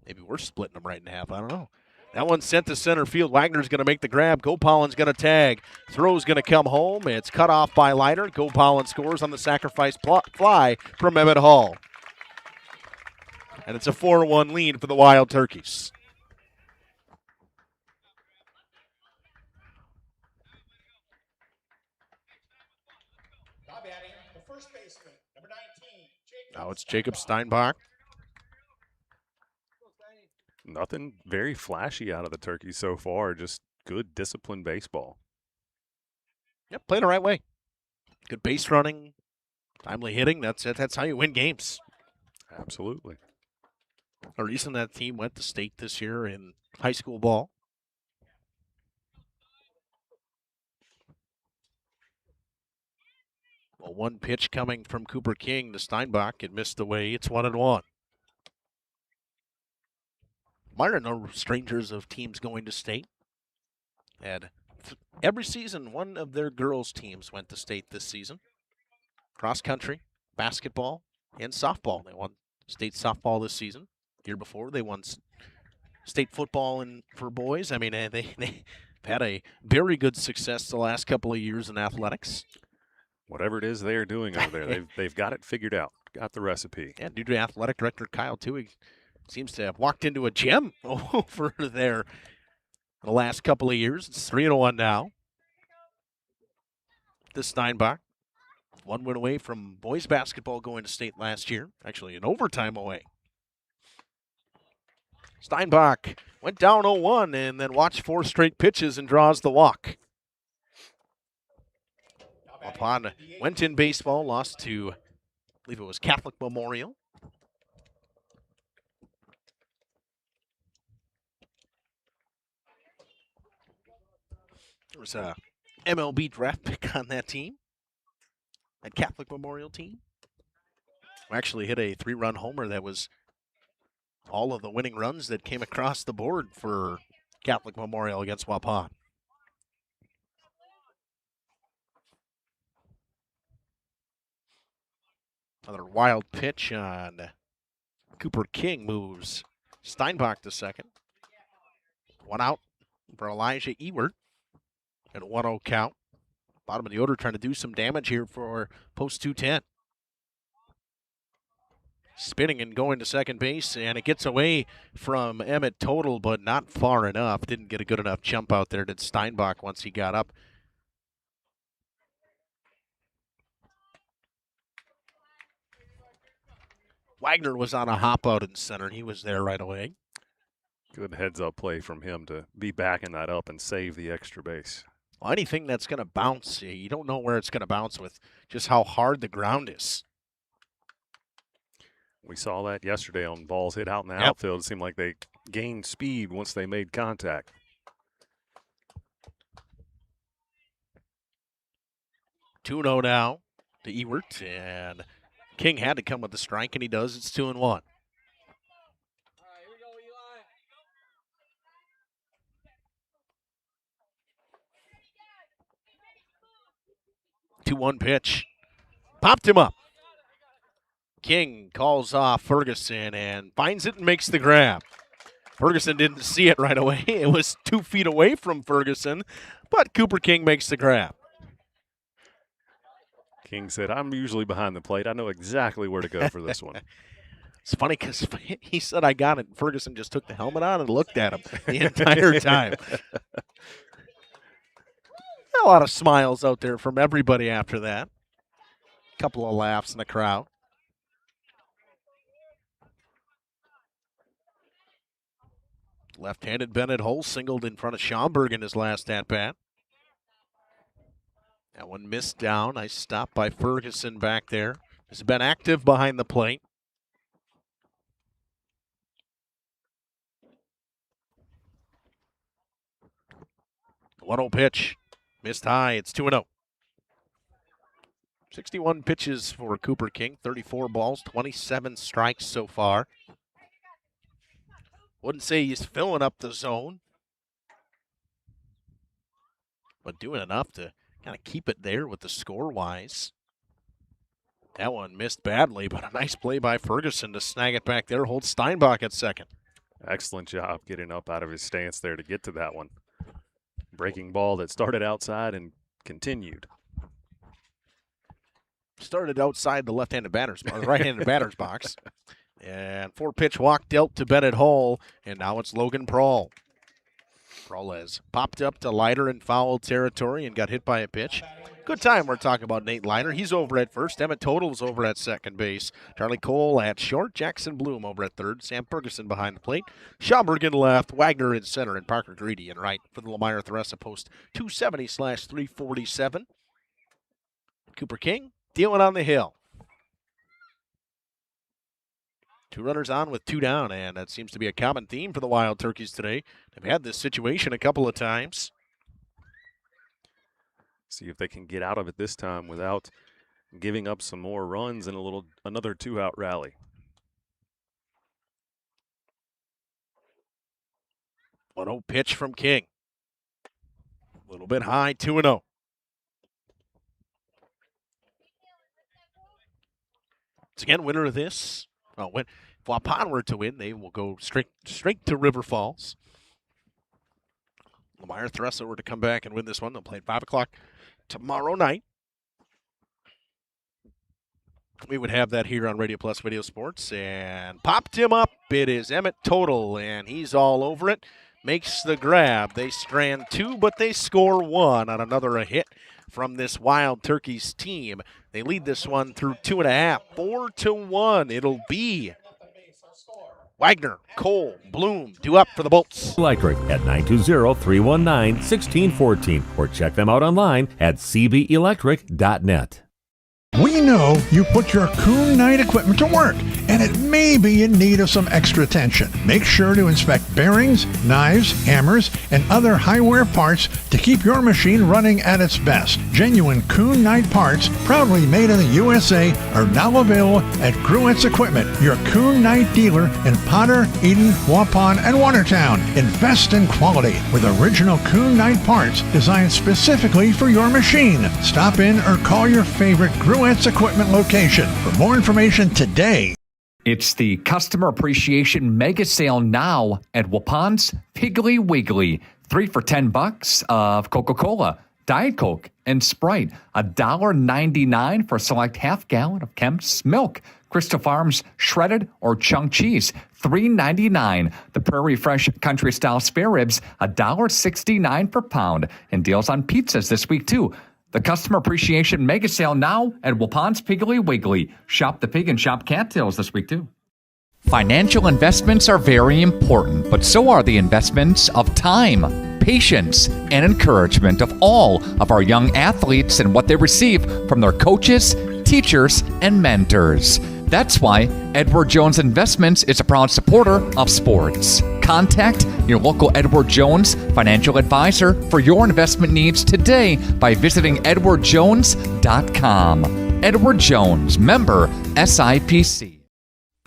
Maybe we're splitting them right in half. I don't know. That one's sent to center field. Wagner's going to make the grab. Gopalin's going to tag. Throw's going to come home. It's cut off by Leiter. Gopalin scores on the sacrifice fly from Emmett Hall. And it's a 4-1 lead for the Wild Turkeys. Now it's Jacob Steinbach. Nothing very flashy out of the Turkeys so far. Just good, disciplined baseball. Yep, played the right way. Good base running, timely hitting. That's how you win games. Absolutely. The reason that team went to state this year in high school ball. Well, one pitch coming from Cooper King to Steinbach. It missed away. It's 1-1. Mine are no strangers of teams going to state. And every season, one of their girls' teams went to state this season. Cross country, basketball, and softball. They won state softball this season. Year before, they won state football and for boys. I mean, they've had a very good success the last couple of years in athletics. Whatever it is they're doing over there, they've got it figured out, got the recipe. Yeah, due to athletic director Kyle Toohey seems to have walked into a gym over there the last couple of years. It's 3-1 now. The Steinbach, 1 win away from boys basketball going to state last year, actually an overtime away. Steinbach went down 0-1 and then watched 4 straight pitches and draws the walk. Waupun went in baseball, lost to, I believe it was Catholic Memorial. There was a MLB draft pick on that team, that Catholic Memorial team. We actually hit a 3-run homer that was all of the winning runs that came across the board for Catholic Memorial against Waupun. Another wild pitch on Cooper King moves Steinbach to second. 1 out for Elijah Ewert at 1-0 count. Bottom of the order trying to do some damage here for post 210. Spinning and going to second base, and it gets away from Emmett Total, but not far enough. Didn't get a good enough jump out there, did Steinbach once he got up. Wagner was on a hop out in center. He was there right away. Good heads-up play from him to be backing that up and save the extra base. Well, anything that's going to bounce, you don't know where it's going to bounce with just how hard the ground is. We saw that yesterday on balls hit out in the outfield. It seemed like they gained speed once they made contact. Two-0 now to Ewert, and King had to come with the strike, and he does. It's 2-1. 2-1 pitch. Popped him up. King calls off Ferguson and finds it and makes the grab. Ferguson didn't see it right away. It was 2 feet away from Ferguson, but Cooper King makes the grab. King said, I'm usually behind the plate. I know exactly where to go for this one. It's funny because he said, I got it. Ferguson just took the helmet on and looked at him the entire time. A lot of smiles out there from everybody after that. A couple of laughs in the crowd. Left-handed Bennett Hull singled in front of Schaumburg in his last at-bat. That one missed down. Nice stop by Ferguson back there. Has been active behind the plate. The 1-0 pitch. Missed high. It's 2-0. 61 pitches for Cooper King. 34 balls, 27 strikes so far. Wouldn't say he's filling up the zone, but doing enough to kind of keep it there with the score-wise. That one missed badly, but a nice play by Ferguson to snag it back there. Hold Steinbach at second. Excellent job getting up out of his stance there to get to that one. Breaking ball that started outside and continued. Started outside the left-handed batter's box, right-handed batter's box. And 4-pitch walk dealt to Bennett Hull, and now it's Logan Prawl. Prawl has popped up to Leiter in foul territory and got hit by a pitch. Good time we're talking about Nate Leiter. He's over at first. Emmett Total's over at second base. Charlie Cole at short. Jackson Bloom over at third. Sam Ferguson behind the plate. Schaumburg in left. Wagner in center. And Parker Greedy in right for the Lamar Theresa post 270/347. Cooper King dealing on the hill. 2 runners on with 2 down, and that seems to be a common theme for the Wild Turkeys today. They've had this situation a couple of times. See if they can get out of it this time without giving up some more runs and another 2-out rally. 1-0 pitch from King. A little bit high, 2-0. It's again winner of this. Oh, If Waupun were to win, they will go straight to River Falls. Lamar Thressa were to come back and win this one. They'll play at 5 o'clock tomorrow night. We would have that here on Radio Plus Video Sports. And popped him up. It is Emmett Total, and he's all over it. Makes the grab. They strand 2, but they score 1 on another hit from this Wild Turkeys team. They lead this one through 2.5, 4-1. It'll be Wagner, Cole, Bloom, due up for the Bolts. Electric at 920-319-1614 or check them out online at cbelectric.net. We know you put your Coon Knight equipment to work, and it may be in need of some extra attention. Make sure to inspect bearings, knives, hammers, and other high-wear parts to keep your machine running at its best. Genuine Coon Knight parts, proudly made in the USA, are now available at Gruett's Equipment, your Coon Knight dealer in Potter, Eden, Waupun, and Watertown. Invest in quality with original Coon Knight parts designed specifically for your machine. Stop in or call your favorite Gruett's Equipment location. For more information today. It's the Customer Appreciation Mega Sale now at Waupun's Piggly Wiggly. 3 for $10 of Coca-Cola, Diet Coke, and Sprite. $1.99 for a select half gallon of Kemp's milk. Crystal Farms shredded or chunk cheese, $3.99. The Prairie Fresh Country Style Spare Ribs, $1.69 per pound. And deals on pizzas this week too. The Customer Appreciation Mega Sale now at Waupun's Piggly Wiggly. Shop the pig and shop cattails this week too. Financial investments are very important, but so are the investments of time, patience, and encouragement of all of our young athletes and what they receive from their coaches, teachers, and mentors. That's why Edward Jones Investments is a proud supporter of sports. Contact your local Edward Jones financial advisor for your investment needs today by visiting edwardjones.com. Edward Jones, member SIPC.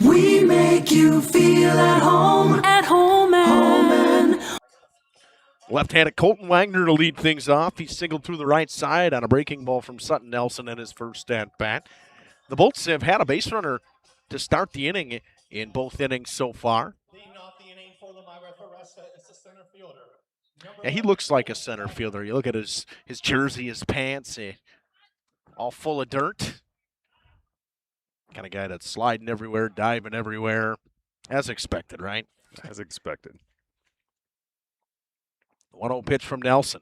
We make you feel at home and Left-handed Colton Wagner to lead things off. He singled through the right side on a breaking ball from Sutton Nelson in his first at-bat. The Bolts have had a base runner to start the inning in both innings so far. Yeah, he looks like a center fielder. You look at his jersey, his pants, all full of dirt. Kind of guy that's sliding everywhere, diving everywhere, as expected, right? As expected. 1-0 pitch from Nelson.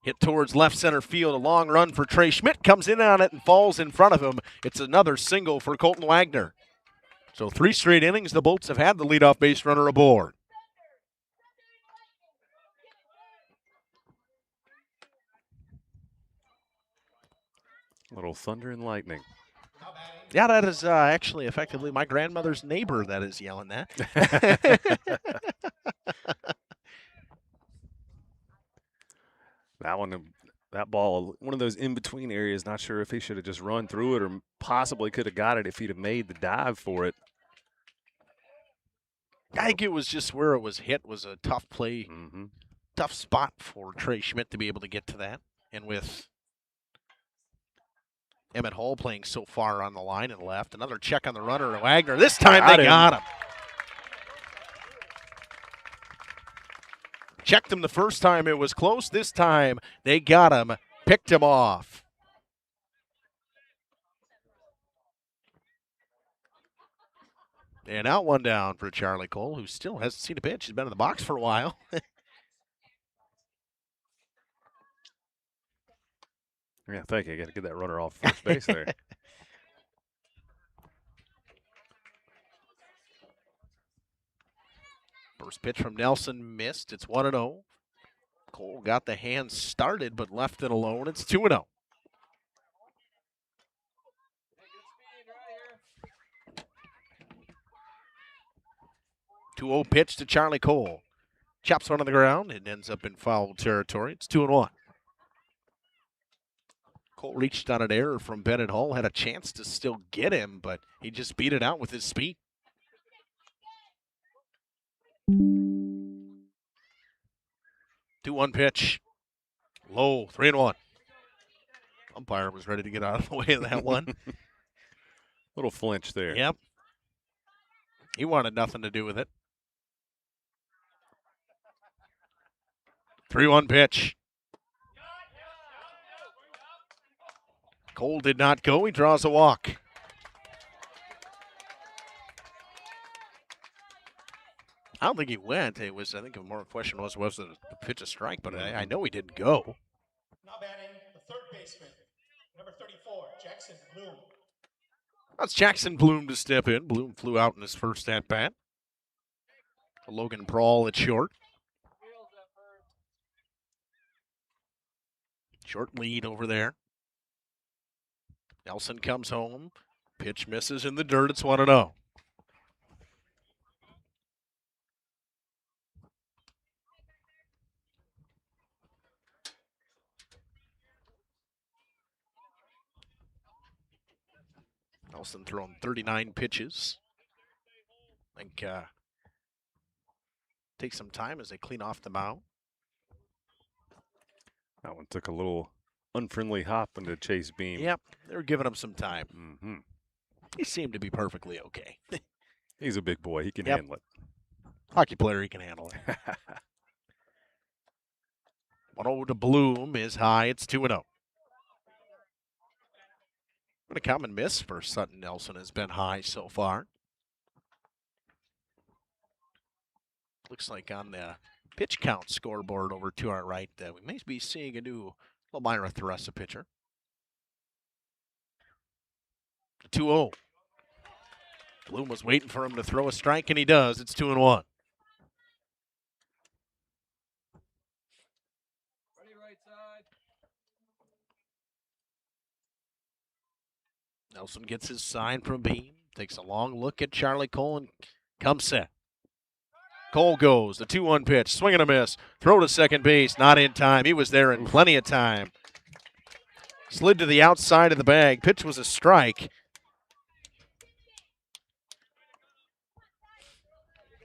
Hit towards left center field. A long run for Trey Schmidt. Comes in on it and falls in front of him. It's another single for Colton Wagner. So 3 straight innings, the Bolts have had the leadoff base runner aboard. Little thunder and lightning. Yeah, that is actually effectively my grandmother's neighbor that is yelling that. That ball, one of those in-between areas, not sure if he should have just run through it or possibly could have got it if he'd have made the dive for it. I think it was just where it was hit was a tough play, tough spot for Trey Schmidt to be able to get to that. And with Emmett Hall playing so far on the line and left, another check on the runner, Wagner. This time they got him. Checked him the first time, it was close. This time they got him, picked him off. And out one down for Charlie Cole, who still hasn't seen a pitch. He's been in the box for a while. Yeah, thank you. Got to get that runner off first base there. First pitch from Nelson missed. It's 1-0. Cole got the hand started but left it alone. It's 2-0. Two-0 pitch to Charlie Cole. Chops one on the ground. It ends up in foul territory. It's 2-1. Cole reached on an error from Bennett Hall. Had a chance to still get him, but he just beat it out with his speed. 2-1 pitch. Low, 3-1. Umpire was ready to get out of the way of that one. Little flinch there. Yep. He wanted nothing to do with it. 3-1 pitch. Cole did not go. He draws a walk. I don't think he went. I think a more question was it a pitch a strike, but I know he didn't go. Now batting the third baseman, number 34, Jackson Bloom. That's Jackson Bloom to step in. Bloom flew out in his first at-bat. Logan Prawl at short. Short lead over there. Nelson comes home. Pitch misses in the dirt. It's 1-0. Nelson thrown 39 pitches. I think take some time as they clean off the mound. That one took a little unfriendly hop into Chase Beam. Yep, they were giving him some time. Mm-hmm. He seemed to be perfectly okay. He's a big boy. He can handle it. Hockey player, he can handle it. 1-0 to Bloom is high. It's 2-0. But a common miss for Sutton Nelson has been high so far. Looks like on the pitch count scoreboard over to our right, we may be seeing a new Elmira Theresa pitcher. 2-0. Bloom was waiting for him to throw a strike, and he does. It's 2-1. Nelson gets his sign from Beam, takes a long look at Charlie Cole, and comes set. Cole goes, the 2-1 pitch, swing and a miss, throw to second base, not in time. He was there in plenty of time. Slid to the outside of the bag. Pitch was a strike.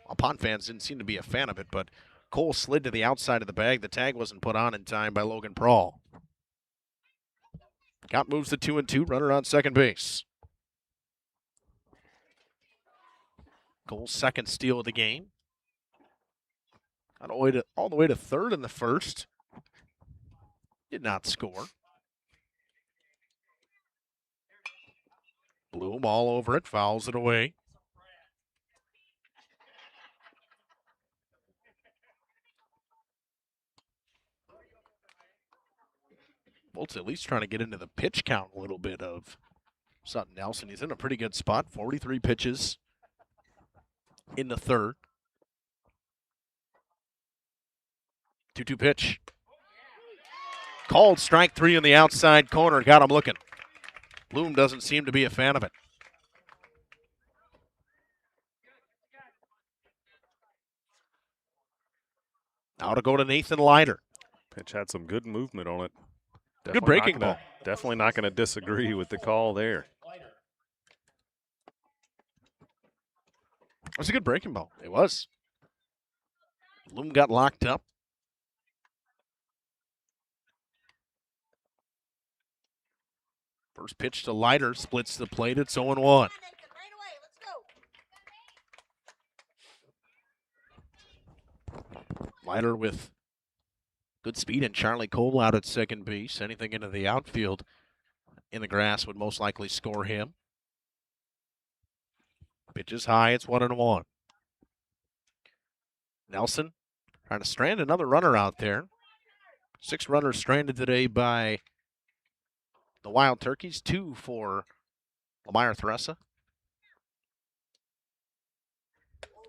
Waupun fans didn't seem to be a fan of it, but Cole slid to the outside of the bag. The tag wasn't put on in time by Logan Prawl. Count moves to 2-2, runner on second base. Cole's second steal of the game. All the way to third in the first. Did not score. Bloom all over it, fouls it away. Bolt's at least trying to get into the pitch count a little bit of Sutton Nelson. He's in a pretty good spot. 43 pitches in the third. 2-2 pitch. Called strike three in the outside corner. Got him looking. Bloom doesn't seem to be a fan of it. Now to go to Nathan Leiter. Pitch had some good movement on it. Good breaking ball. Definitely not going to disagree with the call there. It was a good breaking ball. It was. Bloom got locked up. First pitch to Leiter, splits the plate. It's 0-1. Leiter with good speed, and Charlie Cole out at second base. Anything into the outfield in the grass would most likely score him. Pitch is high. It's 1-1. Nelson trying to strand another runner out there. 6 runners stranded today by the Wild Turkeys. 2 for Elmira Theresa.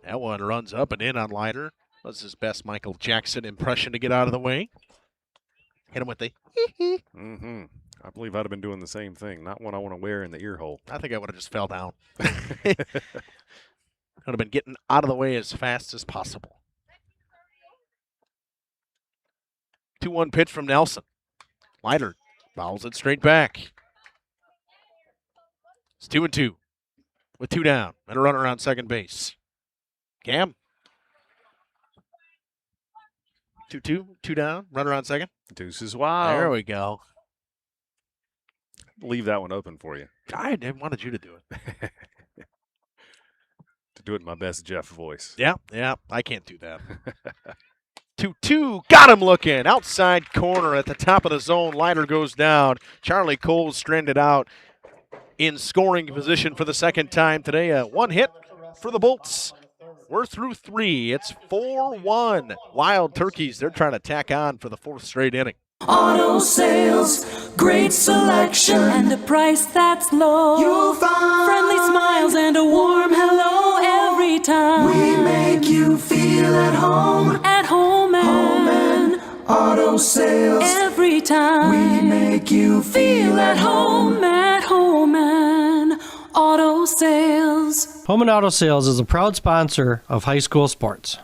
That one runs up and in on Leiter. Was his best Michael Jackson impression to get out of the way. Hit him with the Mm-hmm. I believe I'd have been doing the same thing. Not one I want to wear in the ear hole. I think I would have just fell down. Would have been getting out of the way as fast as possible. 2-1 pitch from Nelson. Leiter fouls it straight back. It's 2-2 with 2 down and a runner on second base. Cam. 2-2, 2 down, runner on second. Deuces wild. There we go. Leave that one open for you. I wanted you to do it. do it in my best Jeff voice. Yeah, I can't do that. 2-2, got him looking. Outside corner at the top of the zone. Leiter goes down. Charlie Cole stranded out in scoring position for the second time today. One hit for the Bolts. We're through 3. It's 4-1. Wild Turkeys, they're trying to tack on for the 4th straight inning. Auto sales, great selection, and a price that's low. You'll find friendly smiles and a warm hello every time. We make you feel at home and auto sales. Every time we make you feel at home and auto sales. Home and Auto Sales is a proud sponsor of high school sports.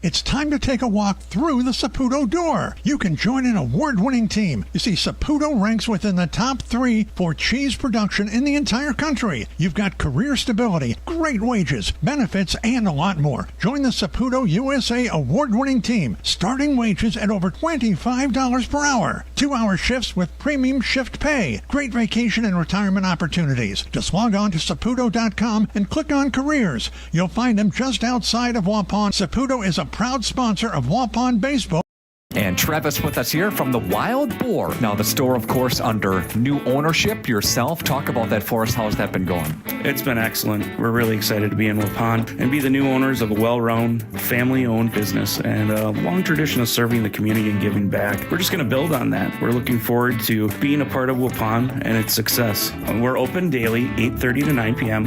It's time to take a walk through the Saputo door. You can join an award-winning team. You see, Saputo ranks within the top 3 for cheese production in the entire country. You've got career stability, great wages, benefits, and a lot more. Join the Saputo USA award-winning team. Starting wages at over $25 per hour. 2-hour shifts with premium shift pay. Great vacation and retirement opportunities. Just log on to Saputo.com and click on careers. You'll find them just outside of Waupun. Saputo is a proud sponsor of Waupun Baseball. And Travis with us here from the Wild Boar. Now, the store, of course, under new ownership. Yourself, talk about that for us. How's that been going? It's been excellent. We're really excited to be in Waupun and be the new owners of a well-run, family-owned business and a long tradition of serving the community and giving back. We're just going to build on that. We're looking forward to being a part of Waupun and its success. We're open daily, 8:30 to 9 p.m.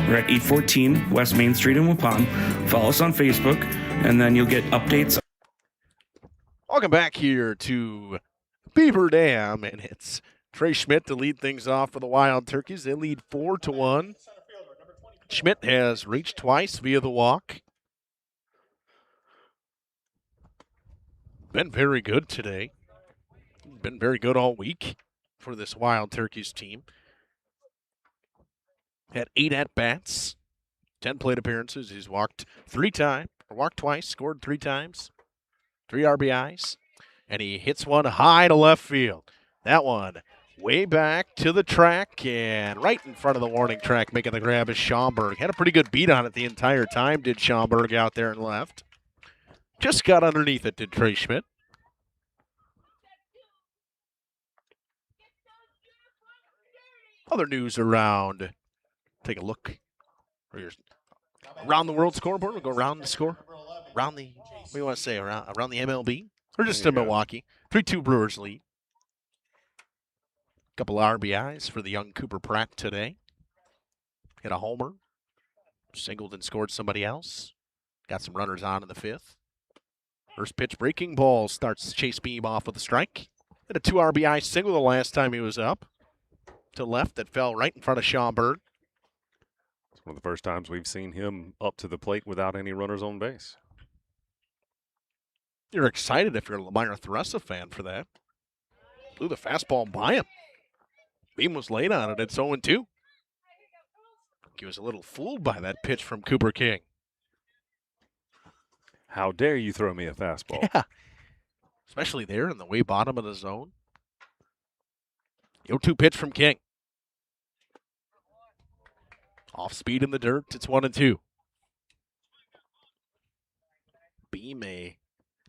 We're at 814 West Main Street in Waupun. Follow us on Facebook, and then you'll get updates. Welcome back here to Beaver Dam, and it's Trey Schmidt to lead things off for the Wild Turkeys. They lead 4-1. Schmidt has reached twice via the walk. Been very good today. Been very good all week for this Wild Turkeys team. Had 8 at-bats, 10 plate appearances. He's walked twice, scored 3 times. 3 RBIs, and he hits one high to left field. That one way back to the track and right in front of the warning track, making the grab is Schaumburg. Had a pretty good beat on it the entire time, did Schaumburg out there and left. Just got underneath it, did Trey Schmidt. Other news around, take a look. Around the world scoreboard, we'll go around the score. Around the, what do you want to say, around the MLB? Or just in Milwaukee? 3-2 Brewers lead. Couple RBIs for the young Cooper Pratt today. Hit a homer. Singled and scored somebody else. Got some runners on in the 5th. First pitch breaking ball starts Chase Beam off with a strike. Hit a 2 RBI single the last time he was up. To left that fell right in front of Schaumburg. It's one of the first times we've seen him up to the plate without any runners on base. You're excited if you're a Lamar Thressa fan for that. Blew the fastball by him. Beam was late on it. It's 0-2. He was a little fooled by that pitch from Cooper King. How dare you throw me a fastball? Yeah. Especially there in the way bottom of the zone. 0-2 pitch from King. Off speed in the dirt. It's 1-2. Beam, a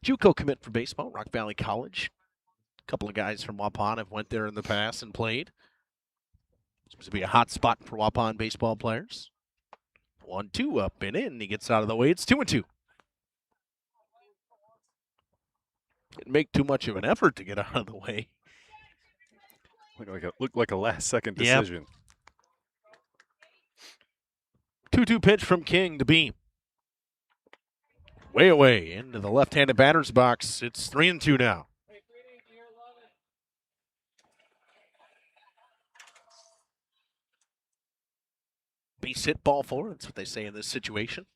JUCO commit for baseball, Rock Valley College. A couple of guys from Waupun have went there in the past and played. Seems to be a hot spot for Waupun baseball players. 1-2 up and in. He gets out of the way. It's 2-2. Didn't make too much of an effort to get out of the way. Looked like a last-second decision. Yep. 2-2 pitch from King to Beam. Way away into the left-handed batter's box. It's 3-2 now. Base hit, ball 4. That's what they say in this situation.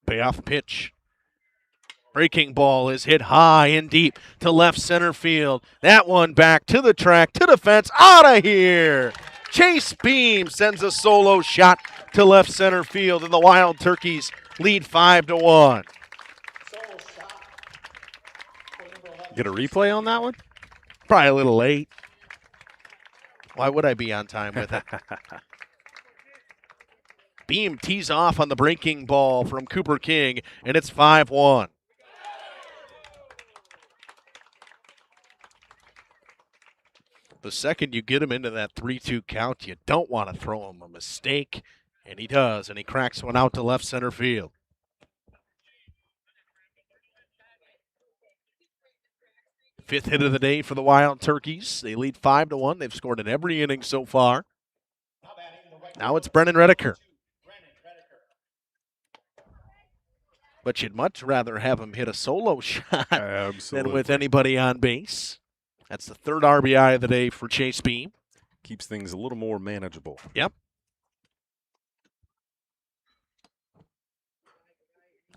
Payoff pitch. Breaking ball is hit high and deep to left center field. That one back to the track, to the fence, out of here. Chase Beam sends a solo shot to left center field, and the Wild Turkeys lead 5-1. Get a replay on that one? Probably a little late. Why would I be on time with it? Beam tees off on the breaking ball from Cooper King, and it's 5-1. The second you get him into that 3-2 count, you don't want to throw him a mistake, and he does, and he cracks one out to left center field. Fifth hit of the day for the Wild Turkeys. They lead 5-1. They've scored in every inning so far. Now it's Brennan Redeker. But you'd much rather have him hit a solo shot than with anybody on base. That's the third RBI of the day for Chase Beam. Keeps things a little more manageable. Yep.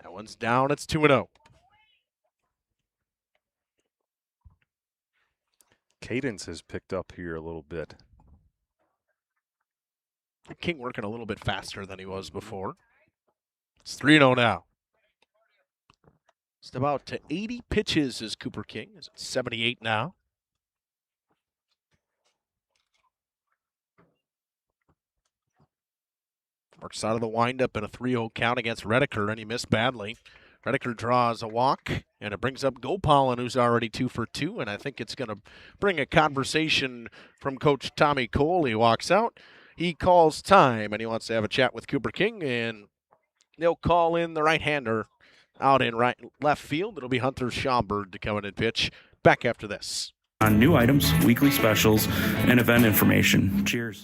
That one's down. It's 2-0. Cadence has picked up here a little bit. King working a little bit faster than he was before. It's 3-0 now. Just about to 80 pitches is Cooper King. Is at 78 now. Works out of the windup in a 3-0 count against Redeker, and he missed badly. Redeker draws a walk, and it brings up Gopalin, who's already 2 for 2, and I think it's going to bring a conversation from Coach Tommy Cole. He walks out, he calls time, and he wants to have a chat with Cooper King, and they'll call in the right-hander out in left field. It'll be Hunter Schaumburg to come in and pitch. Back after this. On new items, weekly specials, and event information. Cheers.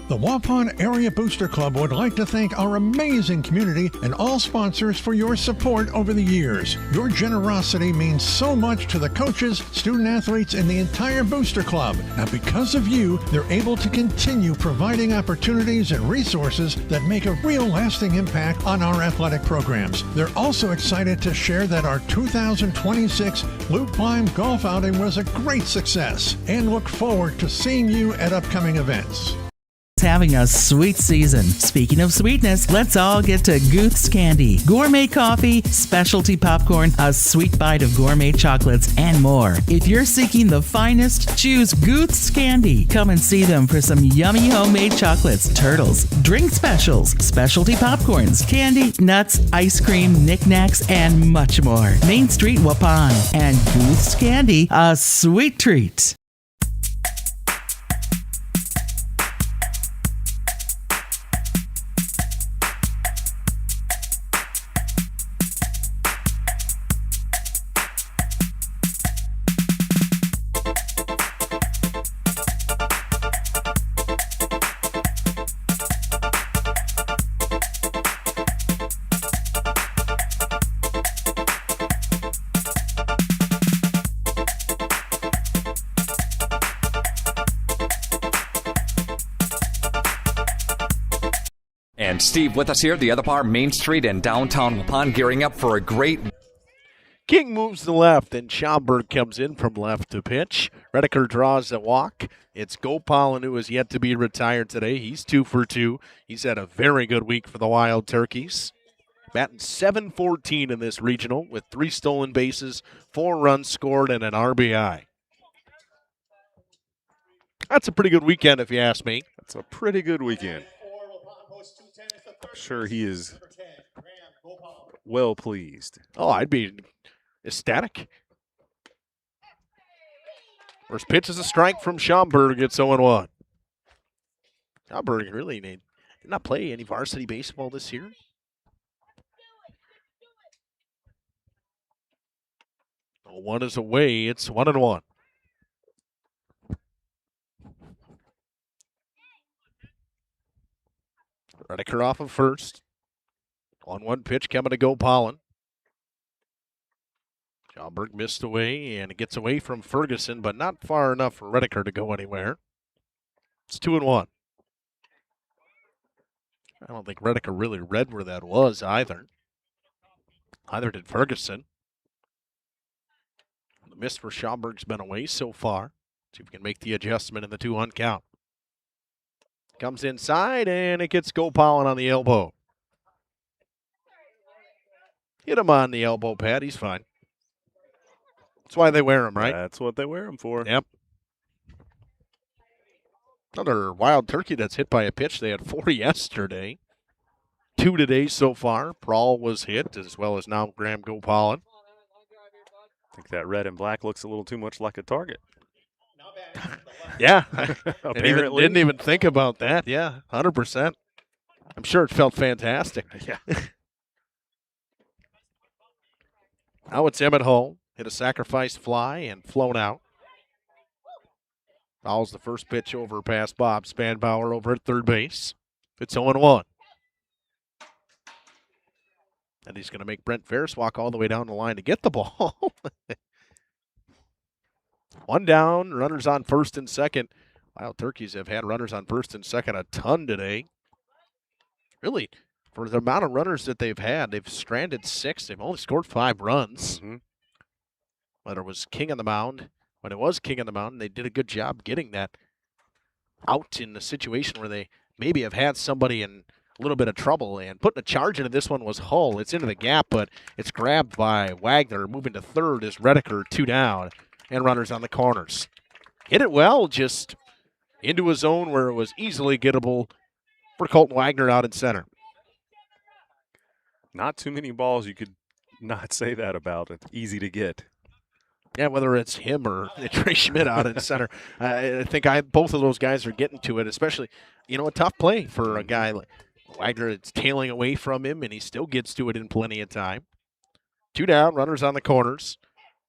The Waupun Area Booster Club would like to thank our amazing community and all sponsors for your support over the years. Your generosity means so much to the coaches, student athletes, and the entire Booster Club. Now, because of you, they're able to continue providing opportunities and resources that make a real lasting impact on our athletic programs. They're also excited to share that our 2026 Loop Climb Golf outing was a great success and look forward to seeing you at upcoming events. Having a sweet season. Speaking of sweetness, let's all get to Gooth's Candy. Gourmet coffee, specialty popcorn, a sweet bite of gourmet chocolates, and more. If you're seeking the finest, choose Gooth's Candy. Come and see them for some yummy homemade chocolates, turtles, drink specials, specialty popcorns, candy, nuts, ice cream, knickknacks, and much more. Main Street, Waupun. And Gooth's Candy, a sweet treat. And Steve with us here, the other part, Main Street in downtown Waupun, gearing up for a great... King moves to the left, and Schaumburg comes in from left to pitch. Redeker draws a walk. It's Gopalin, who is yet to be retired today. He's 2 for 2. He's had a very good week for the Wild Turkeys. Batting .714 in this regional with 3 stolen bases, 4 runs scored, and an RBI. That's a pretty good weekend, if you ask me. That's a pretty good weekend. I'm sure he is well pleased. Oh, I'd be ecstatic. First pitch is a strike from Schaumburg. It's 0-1. Schaumburg really did not play any varsity baseball this year. One is away. It's 1-1. Redeker off of first. 1-1 pitch coming to Gopalin. Schaumburg missed away, and it gets away from Ferguson, but not far enough for Redeker to go anywhere. It's 2-1. I don't think Redeker really read where that was either. Neither did Ferguson. The miss for Schaumburg's been away so far. See if we can make the adjustment in the 2-1 count. Comes inside, and it gets Gopalin on the elbow. Hit him on the elbow pad. He's fine. That's why they wear them, right? That's what they wear them for. Yep. Another wild turkey that's hit by a pitch. They had 4 yesterday. 2 today so far. Prawl was hit, as well as now Graham Gopalan. I think that red and black looks a little too much like a target. Yeah. Apparently. Didn't even think about that. Yeah, 100%. I'm sure it felt fantastic. Yeah. Now it's Emmett Hull. Hit a sacrifice fly and flown out. Fouls the first pitch over past Bob Spanbauer over at third base. It's 0-1. And he's going to make Brent Ferris walk all the way down the line to get the ball. 1 down, runners on first and second. Wild Turkeys have had runners on first and second a ton today. Really, for the amount of runners that they've had, they've stranded 6. They've only scored 5 runs. Mm-hmm. Whether it was King on the mound, when it was King on the mound, they did a good job getting that out in the situation where they maybe have had somebody in a little bit of trouble, and putting a charge into this one was Hull. It's into the gap, but it's grabbed by Wagner. Moving to third is Redeker, 2 down, and runners on the corners. Hit it well, just into a zone where it was easily gettable for Colton Wagner out in center. Not too many balls you could not say that about. It's easy to get. Yeah, whether it's him or Trey Schmidt out in center, I think both of those guys are getting to it, especially, a tough play for a guy like Wagner. It's tailing away from him, and he still gets to it in plenty of time. 2 down, runners on the corners.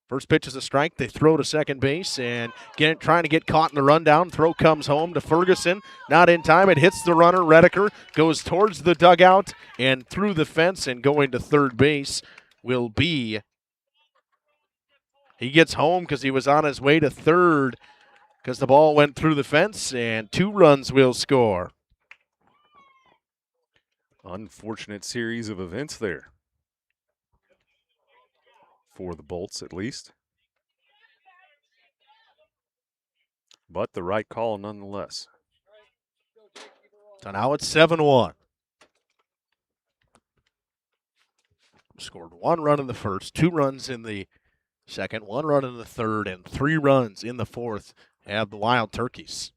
First pitch is a strike. They throw to second base and trying to get caught in the rundown. Throw comes home to Ferguson. Not in time. It hits the runner. Redeker goes towards the dugout and through the fence, and going to third base will be. He gets home because he was on his way to third because the ball went through the fence, and 2 runs will score. Unfortunate series of events there. For the Bolts, at least. But the right call nonetheless. So now it's 7-1. Scored 1 run in the first, 2 runs in the second, 1 run in the third, and 3 runs in the fourth have the Wild Turkeys.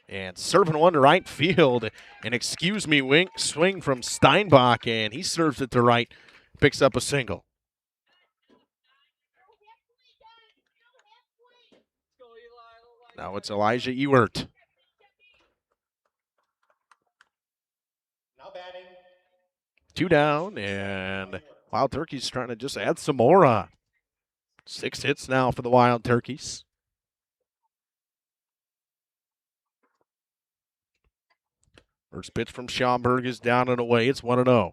And serving one to right field, an excuse-me swing from Steinbach, and he serves it to right, picks up a single. Now it's Elijah Ewert. Now batting. 2 down, and Wild Turkeys trying to just add some more on. 6 hits now for the Wild Turkeys. First pitch from Schaumburg is down and away. It's 1-0.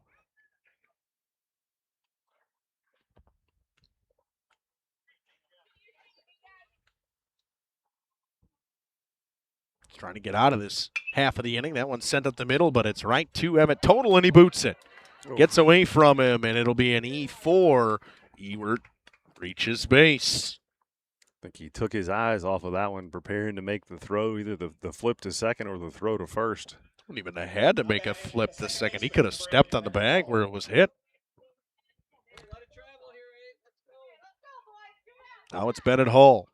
Trying to get out of this half of the inning. That one sent up the middle, but it's right to Emmett Total, and he boots it. Gets away from him, and it'll be an E4. Ewert reaches base. I think he took his eyes off of that one, preparing to make the throw, either the flip to second or the throw to first. Wouldn't even have had to make a flip the second. He could have stepped on the bag where it was hit. Now it's Bennett Hull.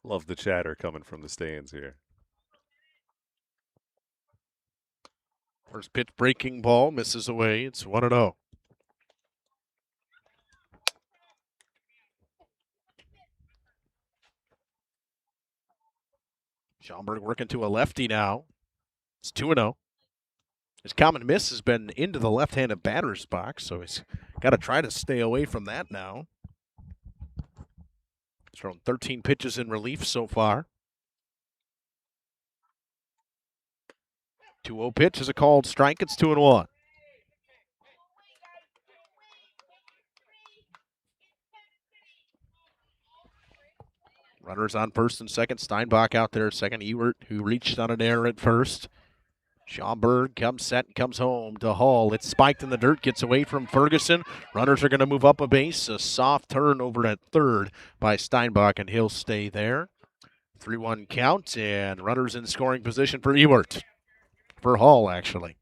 Love the chatter coming from the stands here. First pitch breaking ball, misses away. It's 1-0. Schaumburg working to a lefty now. It's 2-0. His common miss has been into the left-handed batter's box, so he's got to try to stay away from that now. He's thrown 13 pitches in relief so far. 2-0 pitch is a called strike. It's 2-1. Runners on first and second. Steinbach out there second. Ewert, who reached on an error at first. Schaumburg comes set and comes home to Hull. It's spiked in the dirt, gets away from Ferguson. Runners are going to move up a base. A soft turn over at third by Steinbach, and he'll stay there. 3-1 count, and runners in scoring position for Ewert. For Hull, actually.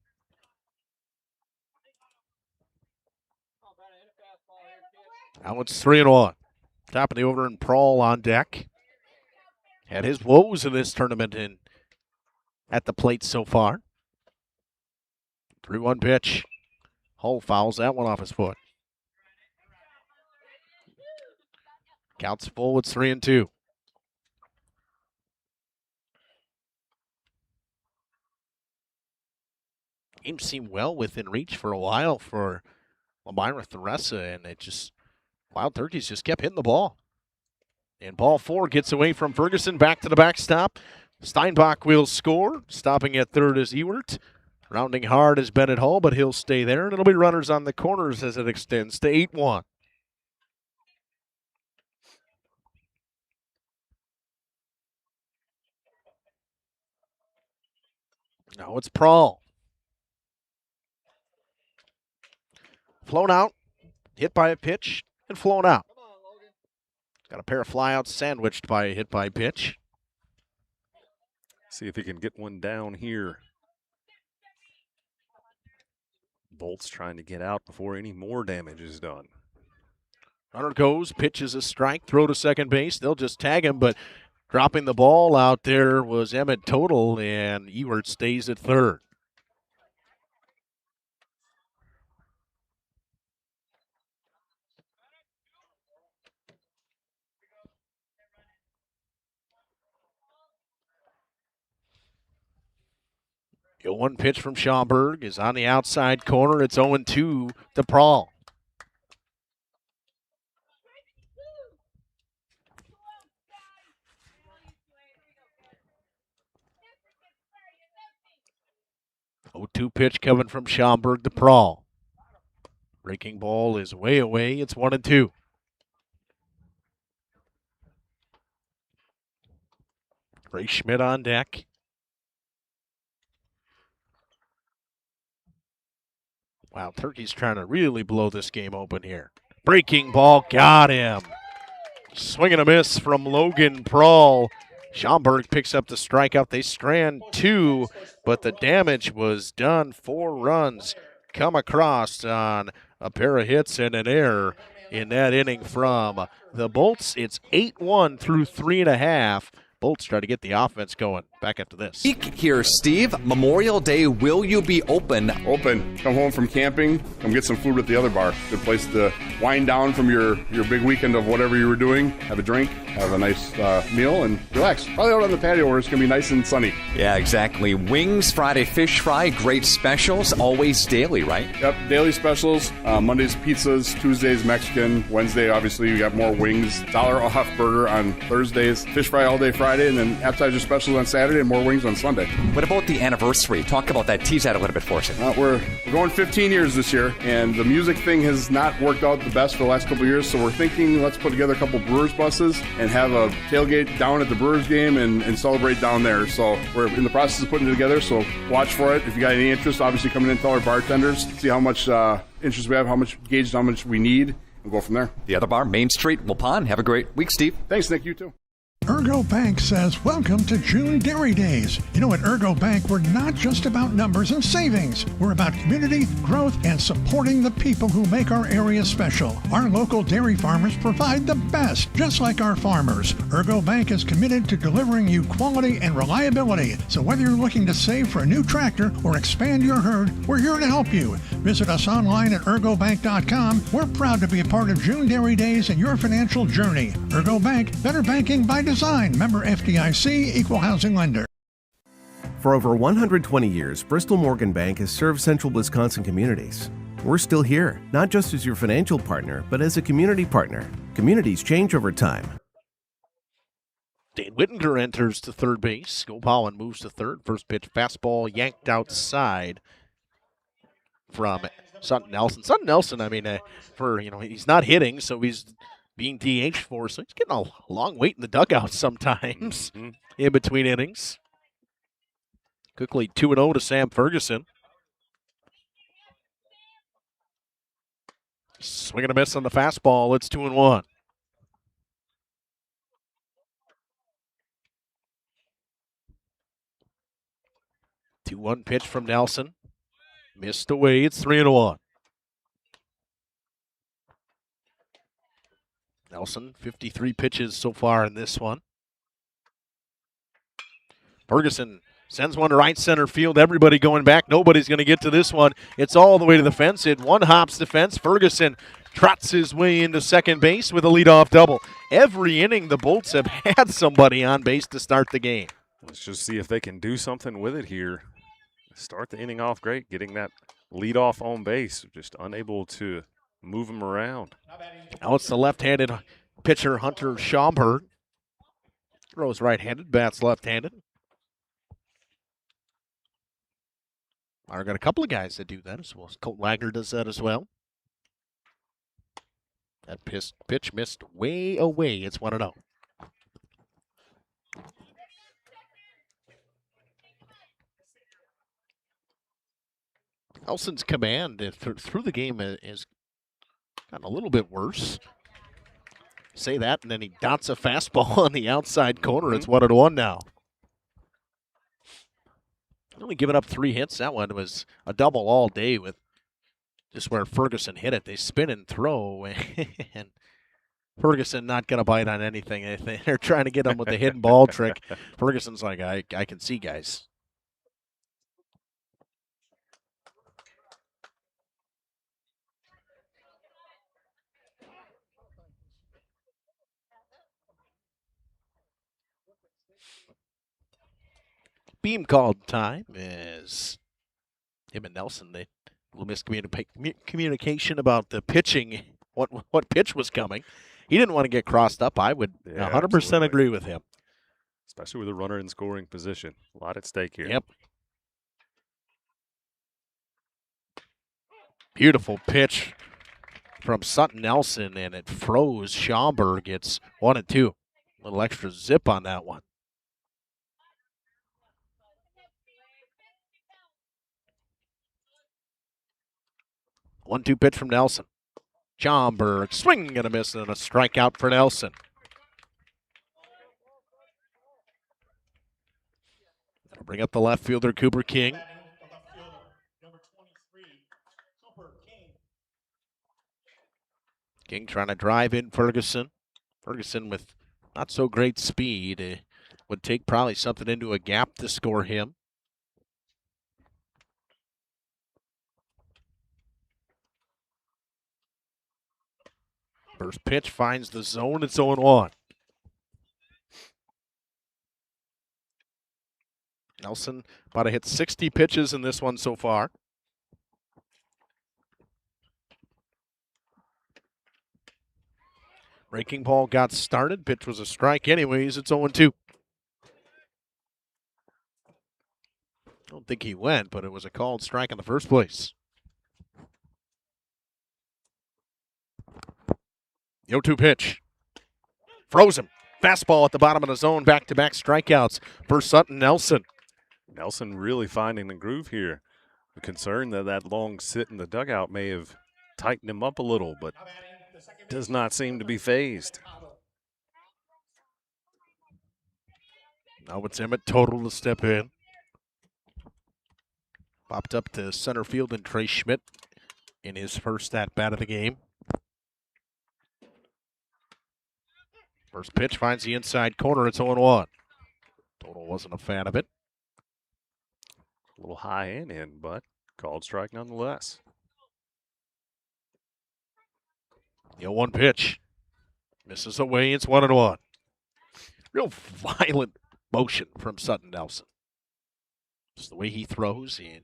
Now it's 3-1. Top of the order and Prawl on deck. Had his woes in this tournament at the plate so far. 3-1 pitch. Hull fouls that one off his foot. Counts full, it's 3-2. Game seemed well within reach for a while for Elmira Theresa, and it just, Wild Turkeys just kept hitting the ball. And ball 4 gets away from Ferguson, back to the backstop. Steinbach will score. Stopping at third is Ewert. Rounding hard is Bennett Hull, but he'll stay there, and it'll be runners on the corners as it extends to 8-1. Now it's Prawl. Flown out, hit by a pitch, and flown out. Got a pair of flyouts sandwiched by a hit by pitch. See if he can get one down here. Bolt's trying to get out before any more damage is done. Runner goes, pitches a strike, throw to second base. They'll just tag him, but dropping the ball out there was Emmett Total, and Ewert stays at third. The 1 pitch from Schaumburg is on the outside corner. It's 0-2 to Prawl. Oh, 2 pitch coming from Schaumburg to Prawl. Breaking ball is way away. It's 1-2. Ray Schmidt on deck. Wow, Turkey's trying to really blow this game open here. Breaking ball, got him. Swing and a miss from Logan Prawl. Schaumburg picks up the strikeout. They strand 2, but the damage was done. 4 runs come across on a pair of hits and an error in that inning from the Bolts. It's 8-1 through 3.5. Bolts try to get the offense going. Back after this. Here, Steve. Memorial Day, will you be open? Open. Come home from camping. Come get some food at the other bar. Good place to wind down from your big weekend of whatever you were doing. Have a drink, have a nice meal, and relax. Probably out on the patio where it's going to be nice and sunny. Yeah, exactly. Wings, Friday fish fry, great specials, always daily, right? Yep, daily specials. Mondays pizzas, Tuesdays Mexican, Wednesday obviously you got more wings. $1 off burger on Thursdays, fish fry all day Friday, and then appetizer specials on Saturday and more wings on Sunday. What about the anniversary? Talk about that. Tease that a little bit for us. We're going 15 years this year, and the music thing has not worked out the best for the last couple of years, so we're thinking let's put together a couple Brewers buses and have a tailgate down at the Brewers game and celebrate down there. So we're in the process of putting it together, so watch for it. If you got any interest, obviously come in and tell our bartenders, see how much interest we have, how much we need, and go from there. The other bar, Main Street, Waupun. Have a great week, Steve. Thanks, Nick. You too. Ergo Bank says, welcome to June Dairy Days. You know, at Ergo Bank, we're not just about numbers and savings. We're about community, growth, and supporting the people who make our area special. Our local dairy farmers provide the best, just like our farmers. Ergo Bank is committed to delivering you quality and reliability. So whether you're looking to save for a new tractor or expand your herd, we're here to help you. Visit us online at ergobank.com. We're proud to be a part of June Dairy Days and your financial journey. Ergo Bank, better banking by design. Member FDIC, equal housing lender. For over 120 years, Bristol Morgan Bank has served central Wisconsin communities. We're still here, not just as your financial partner, but as a community partner. Communities change over time. Dane Whittinger enters to third base. Skopallen moves to third. First pitch fastball yanked outside from Sutton Nelson. Sutton Nelson, I mean, he's not hitting, so he's being DH for, so he's getting a long wait in the dugout sometimes in between innings. Quickly 2-0 to Sam Ferguson. Swing and a miss on the fastball. It's 2-1. The 2-1 pitch from Nelson. Missed away. It's 3-1. Nelson, 53 pitches so far in this one. Ferguson sends one to right center field. Everybody going back. Nobody's going to get to this one. It's all the way to the fence. It one-hops the fence. Ferguson trots his way into second base with a leadoff double. Every inning, the Bolts have had somebody on base to start the game. Let's just see if they can do something with it here. Start the inning off great, getting that leadoff on base. Just unable to move him around. Now it's the left-handed pitcher, Hunter Schaumburg. Throws right-handed, bats left-handed. I've got a couple of guys that do that as well. Colt Wagner does that as well. That pitch missed way away. It's 1-0. Nelson's command through the game has gotten a little bit worse. Say that, and then he dots a fastball on the outside corner. It's 1-1 now. Only giving up 3 hits. That one was a double all day with just where Ferguson hit it. They spin and throw, and Ferguson not going to bite on anything. They're trying to get him with the hidden ball trick. Ferguson's like, I can see, guys. Beam called time is him and Nelson. They miscommunication about the pitching, what pitch was coming. He didn't want to get crossed up. I would 100% agree with him. Especially with a runner in scoring position. A lot at stake here. Yep. Beautiful pitch from Sutton Nelson, and it froze. Schaumburg gets 1-2. A little extra zip on that one. 1-2 pitch from Nelson. Schaumburg, swing and a miss, and a strikeout for Nelson. That'll bring up the left fielder, Cooper King. King trying to drive in Ferguson. Ferguson with not so great speed. Would take probably something into a gap to score him. First pitch finds the zone. It's 0-1. Nelson about to hit 60 pitches in this one so far. Breaking ball got started. Pitch was a strike anyways. It's 0-2. I don't think he went, but it was a called strike in the first place. The 0-2 pitch. Froze him. Fastball at the bottom of the zone. Back-to-back strikeouts for Sutton Nelson. Nelson really finding the groove here. The concern that long sit in the dugout may have tightened him up a little, but does not seem to be phased. Now it's Emmett Total to step in. Popped up to center field, and Trey Schmidt in his first at-bat of the game. First pitch finds the inside corner. It's 0-1. Total wasn't a fan of it. A little high and in, but called strike nonetheless. The 0-1 pitch. Misses away. It's 1-1. Real violent motion from Sutton Nelson. Just the way he throws, and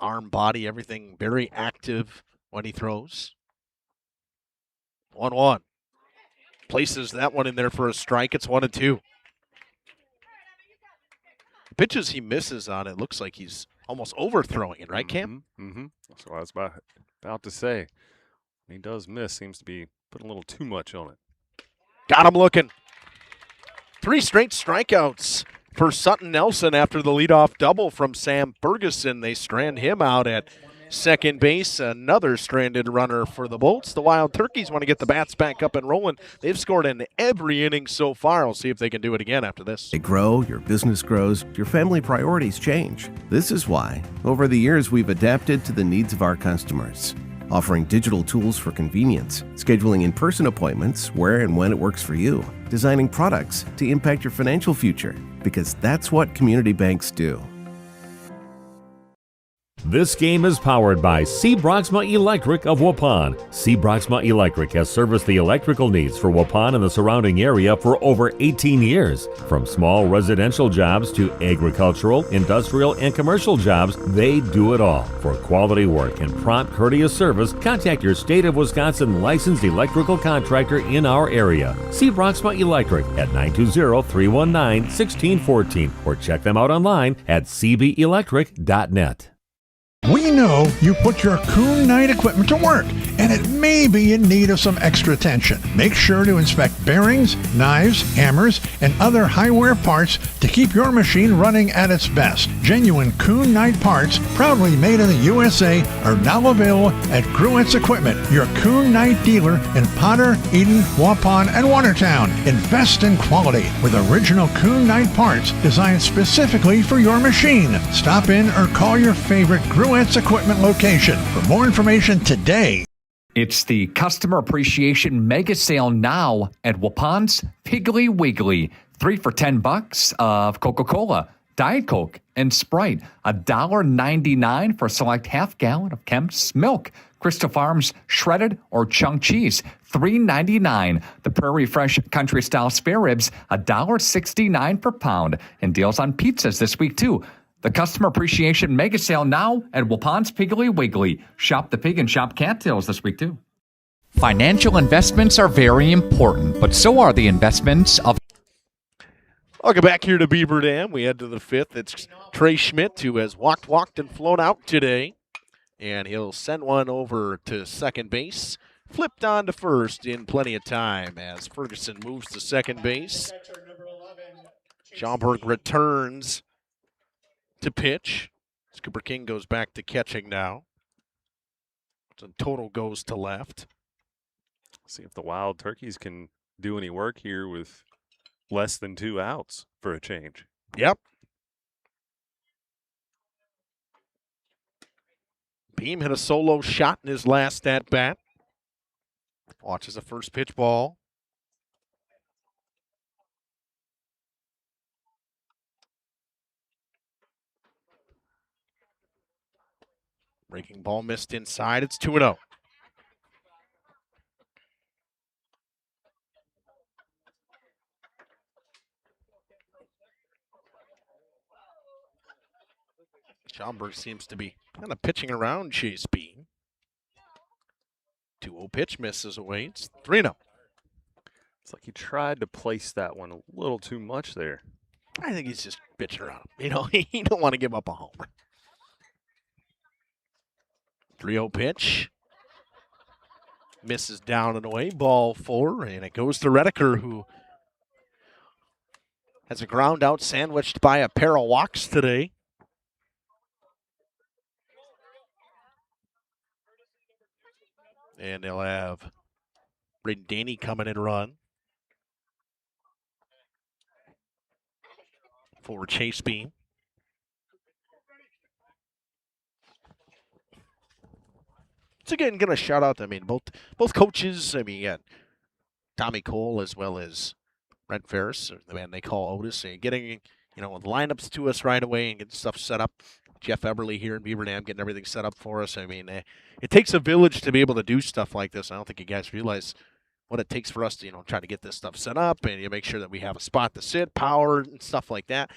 arm, body, everything very active when he throws. 1-1. Places that one in there for a strike. It's 1-2. Pitches he misses on, it looks like he's almost overthrowing it, right, Cam? Mm-hmm. That's what I was about to say. He does miss. Seems to be putting a little too much on it. Got him looking. 3 straight strikeouts for Sutton Nelson after the leadoff double from Sam Ferguson. They strand him out at second base. Another stranded runner for the Bolts. The Wild Turkeys want to get the bats back up and rolling. They've scored in every inning so far. We'll see if they can do it again after this. They grow, your business grows, your family priorities change. This is why, over the years, we've adapted to the needs of our customers. offering digital tools for convenience, scheduling in-person appointments where and when it works for you, designing products to impact your financial future, because that's what community banks do. This game is powered by C. Broxma Electric of Waupun. C. Broxma Electric has serviced the electrical needs for Waupun and the surrounding area for over 18 years. From small residential jobs to agricultural, industrial, and commercial jobs, they do it all. For quality work and prompt, courteous service, contact your State of Wisconsin licensed electrical contractor in our area. C. Broxma Electric at 920-319-1614 or check them out online at cbelectric.net. We know you put your Coon Knight equipment to work, and it may be in need of some extra attention. Make sure to inspect bearings, knives, hammers, and other high-wear parts to keep your machine running at its best. Genuine Coon Knight parts, proudly made in the USA, are now available at Gruett's Equipment, your Coon Knight dealer in Potter, Eden, Waupun, and Watertown. Invest in quality with original Coon Knight parts designed specifically for your machine. Stop in or call your favorite Gruett's Equipment location. For more information today. It's the Customer Appreciation Mega Sale now at Waupun's Piggly Wiggly. 3 for $10 of Coca-Cola, Diet Coke, and Sprite. $1.99 for select half gallon of Kemp's milk. Crystal Farms shredded or chunk cheese, $3.99. The Prairie Fresh Country Style spare ribs, $1.69 per pound. And deals on pizzas this week too. The Customer Appreciation Mega Sale now at Waupun's Piggly Wiggly. Shop the pig and shop cattails this week too. Financial investments are very important, but so are the investments of... Welcome back here to Beaver Dam. We head to the fifth. It's Trey Schmidt, who has walked, and flown out today. And he'll send one over to second base. Flipped on to first in plenty of time as Ferguson moves to second base. Schaumburg returns to pitch. Cooper King goes back to catching now. So total goes to left. See if the Wild Turkeys can do any work here with less than 2 outs for a change. Yep. Beam hit a solo shot in his last at-bat. Watches the first pitch ball. Breaking ball missed inside. It's 2-0. Schaumburg seems to be kind of pitching around Chase Beam. 2-0 pitch misses away. It's 3-0. It's like he tried to place that one a little too much there. I think he's just pitching around. You know, he don't want to give up a homer. 3-0 pitch. Misses down and away. Ball 4, and it goes to Redeker, who has a ground out sandwiched by a pair of walks today. And they'll have Braden Daney coming in run for Chase Beam. So again, going to shout out, both coaches. You got Tommy Cole as well as Brent Ferris, the man they call Otis, and getting, the lineups to us right away and getting stuff set up. Jeff Eberly here in Beaver Dam getting everything set up for us. It takes a village to be able to do stuff like this. I don't think you guys realize what it takes for us to, try to get this stuff set up and you make sure that we have a spot to sit, power, and stuff like that.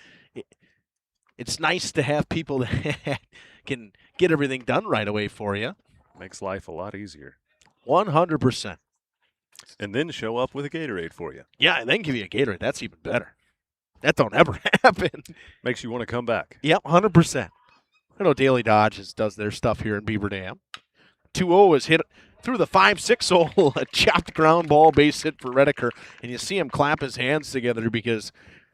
It's nice to have people that can get everything done right away for you. Makes life a lot easier. 100%. And then show up with a Gatorade for you. Yeah, and then give you a Gatorade. That's even better. That don't ever happen. Makes you want to come back. Yep, 100%. I know Daily Dodge does their stuff here in Beaver Dam. 2-0 is hit through the 5-6 hole, a chopped ground ball base hit for Redeker. And you see him clap his hands together because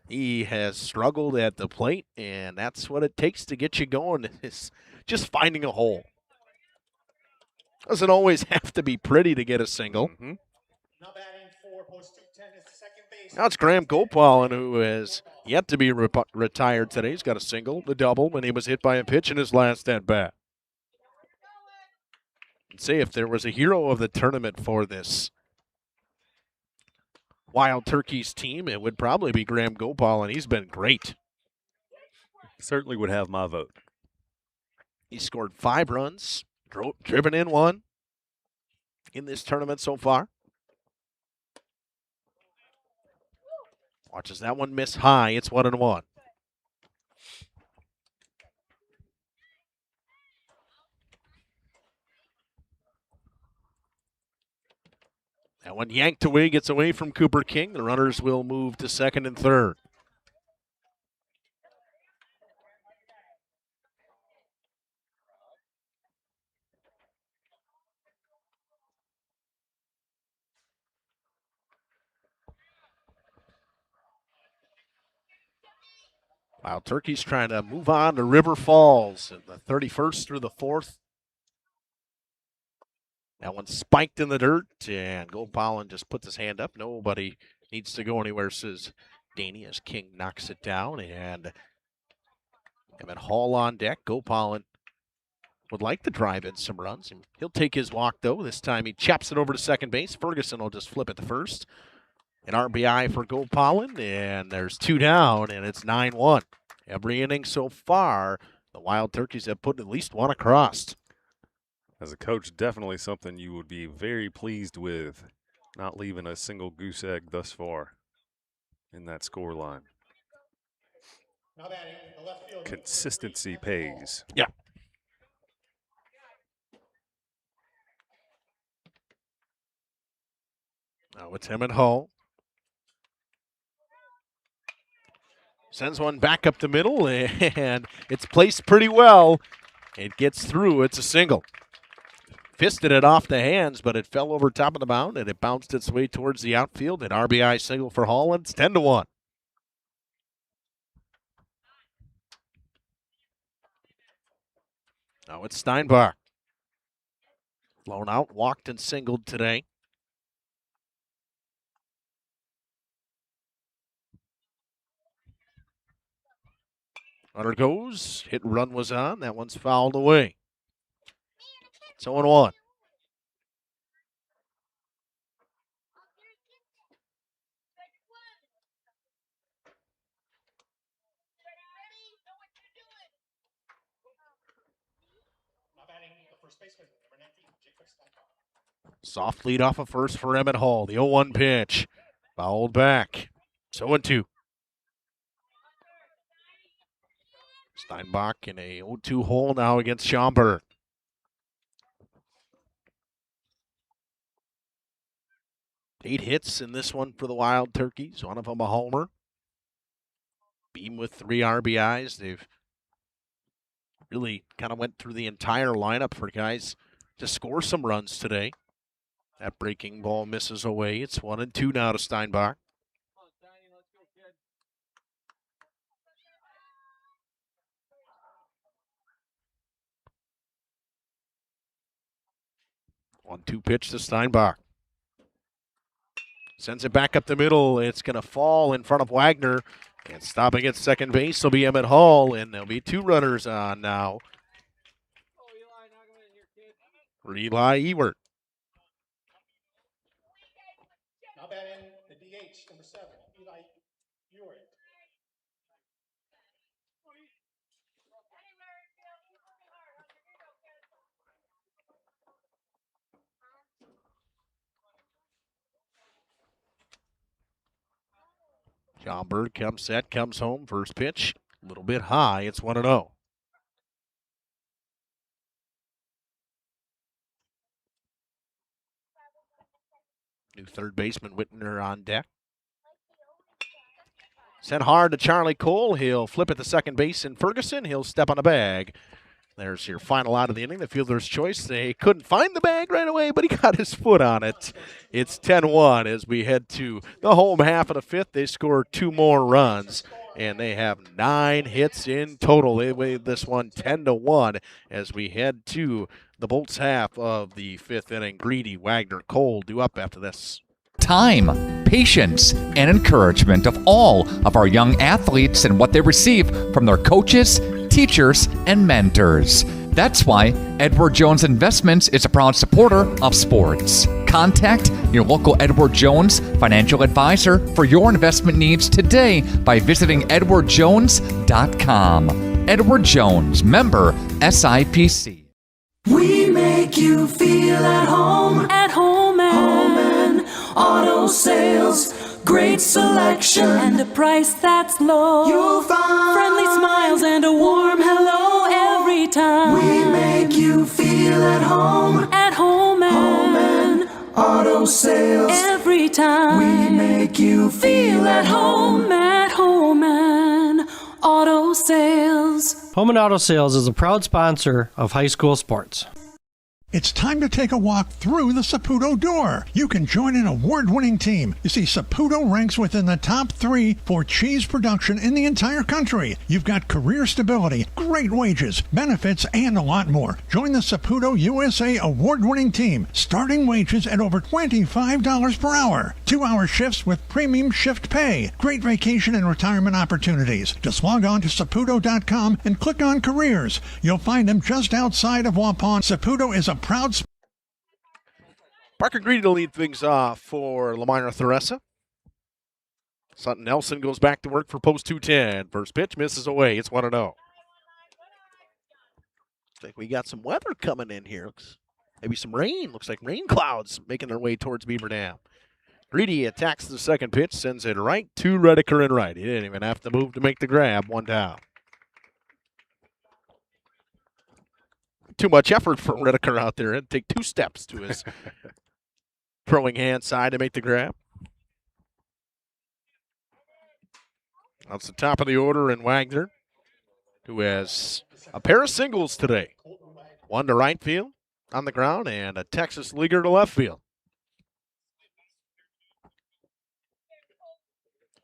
he has struggled at the plate, and that's what it takes to get you going, is just finding a hole. Doesn't always have to be pretty to get a single. Mm-hmm. Now it's Graham Gopal, who has yet to be retired today. He's got a single, the double, when he was hit by a pitch in his last at-bat. Say if there was a hero of the tournament for this Wild Turkeys team, it would probably be Graham Gopal, and he's been great. Certainly would have my vote. He scored 5 runs, driven in 1 in this tournament so far. Watches that one miss high. It's 1-1. That one yanked away, gets away from Cooper King. The runners will move to second and third. Wild Turkeys trying to move on to River Falls in the 31st through the 4th. That one spiked in the dirt, and Gopal just puts his hand up. Nobody needs to go anywhere, says Danny, as King knocks it down. And Emmett Hall on deck. Gopal would like to drive in some runs. He'll take his walk, though. This time he chaps it over to second base. Ferguson will just flip it to first. An RBI for Gopal, and there's 2 down, and it's 9-1. Every inning so far, the Wild Turkeys have put at least 1 across. As a coach, definitely something you would be very pleased with, not leaving a single goose egg thus far in that score line. Consistency pays. Yeah. Now it's Emmett Hall. Sends one back up the middle, and it's placed pretty well. It gets through. It's a single. Fisted it off the hands, but it fell over top of the mound, and it bounced its way towards the outfield. An RBI single for Hall, and it's 10-1. Now it's Steinbach. Blown out, walked, and singled today. Runner goes. Hit and run was on. That one's fouled away. It's 0-1. Soft lead off of first for Emmett Hall. The 0-1 pitch. Fouled back. 0-2. Steinbach in a 0-2 hole now against Schaumburg. Eight hits in this one for the Wild Turkeys. One of them a homer. Beam with 3 RBIs. They've really kind of went through the entire lineup for guys to score some runs today. That breaking ball misses away. It's 1-2 now to Steinbach. One-two pitch to Steinbach. Sends it back up the middle. It's going to fall in front of Wagner. And stopping at second base will be Emmett Hall, and there'll be 2 runners on now for Eli Ewert. Now batting the DH, number 7, Eli Ewert. Schaumburg comes set, comes home. First pitch, a little bit high. It's 1-0. New third baseman Whitner on deck. Sent hard to Charlie Cole. He'll flip it to second base, and Ferguson, he'll step on the bag. There's your final out of the inning, the fielder's choice. They couldn't find the bag right away, but he got his foot on it. It's 10-1 as we head to the home half of the 5th. They score 2 more runs, and they have 9 hits in total. They win this one 10-1 as we head to the Bolts half of the 5th inning. Greedy, Wagner, Cole due up after this. Time, patience, and encouragement of all of our young athletes and what they receive from their coaches, teachers, and mentors. That's why Edward Jones Investments is a proud supporter of sports. Contact your local Edward Jones financial advisor for your investment needs today by visiting edwardjones.com. Edward Jones, member SIPC. We make you feel at home and auto sales. Great selection and a price that's low. You'll find friendly smiles and a warm hello every time. We make you feel at home and auto sales. Every time we make you feel at home and auto sales. Home and Auto Sales is a proud sponsor of high school sports. It's time to take a walk through the Saputo door. You can join an award-winning team. You see, Saputo ranks within the top 3 for cheese production in the entire country. You've got career stability, great wages, benefits, and a lot more. Join the Saputo USA award-winning team. Starting wages at over $25 per hour. 2-hour shifts with premium shift pay. Great vacation and retirement opportunities. Just log on to Saputo.com and click on careers. You'll find them just outside of Waupun. Saputo is a proud Parker Greedy to lead things off for Lamar Theresa. Sutton Nelson goes back to work for post 210. First pitch misses away. It's 1-0. Looks like we got some weather coming in here. Maybe some rain. Looks like rain clouds making their way towards Beaver Dam. Greedy attacks the second pitch, sends it right to Redeker and right. He didn't even have to move to make the grab. 1 down. Too much effort for Redeker out there. It'd take 2 steps to his throwing hand side to make the grab. That's the top of the order, and Wagner, who has a pair of singles today. One to right field on the ground and a Texas leaguer to left field.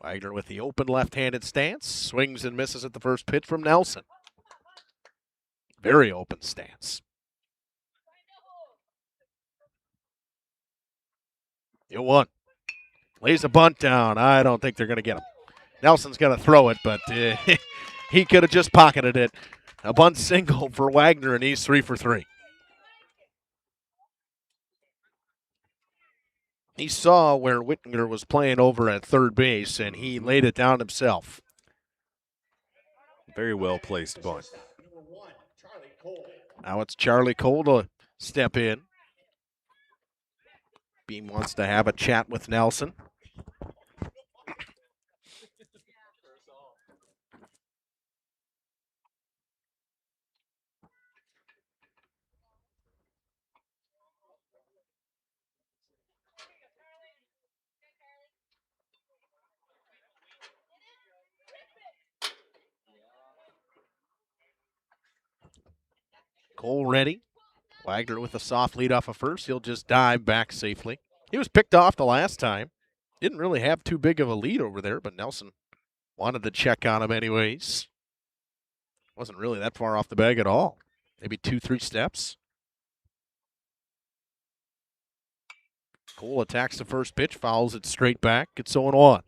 Wagner with the open left-handed stance. Swings and misses at the first pitch from Nelson. Very open stance. 0-1. Lays a bunt down. I don't think they're going to get him. Nelson's going to throw it, but he could have just pocketed it. A bunt single for Wagner, and he's 3 for 3. He saw where Whittinger was playing over at third base, and he laid it down himself. Very well placed bunt. Now it's Charlie Cole to step in. Beam wants to have a chat with Nelson. Cole ready. Wagner with a soft lead off of first. He'll just dive back safely. He was picked off the last time. Didn't really have too big of a lead over there, but Nelson wanted to check on him anyways. Wasn't really that far off the bag at all. Maybe 2-3 steps. Cole attacks the first pitch, fouls it straight back. It's 0-1.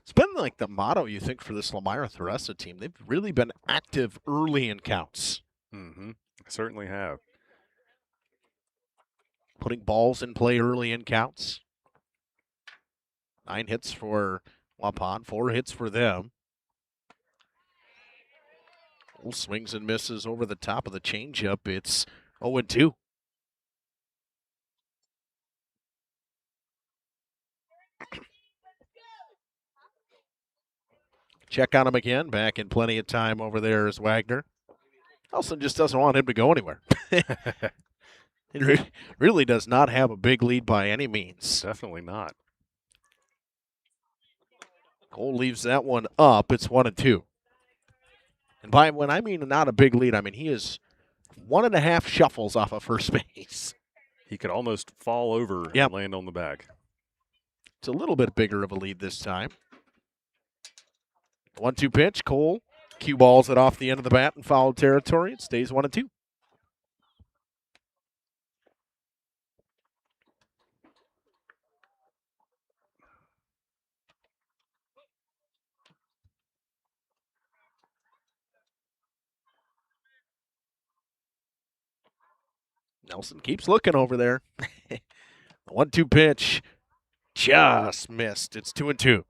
It's been like the motto, you think, for this Lamar Theresa team. They've really been active early in counts. Mm-hmm. Certainly have. Putting balls in play early in counts. 9 hits for Waupun, 4 hits for them. Cole swings and misses over the top of the changeup. It's 0-2. Check on him again. Back in plenty of time over there is Wagner. Nelson just doesn't want him to go anywhere. He really does not have a big lead by any means. Definitely not. Cole leaves that one up. It's 1-2. And by when I mean not a big lead, I mean he is 1.5 shuffles off of first base. He could almost fall over and land on the bag. It's a little bit bigger of a lead this time. 1-2 pitch. Cole cue balls it off the end of the bat in foul territory. It stays 1-2. Nelson keeps looking over there. The 1-2 pitch just missed. It's 2-2.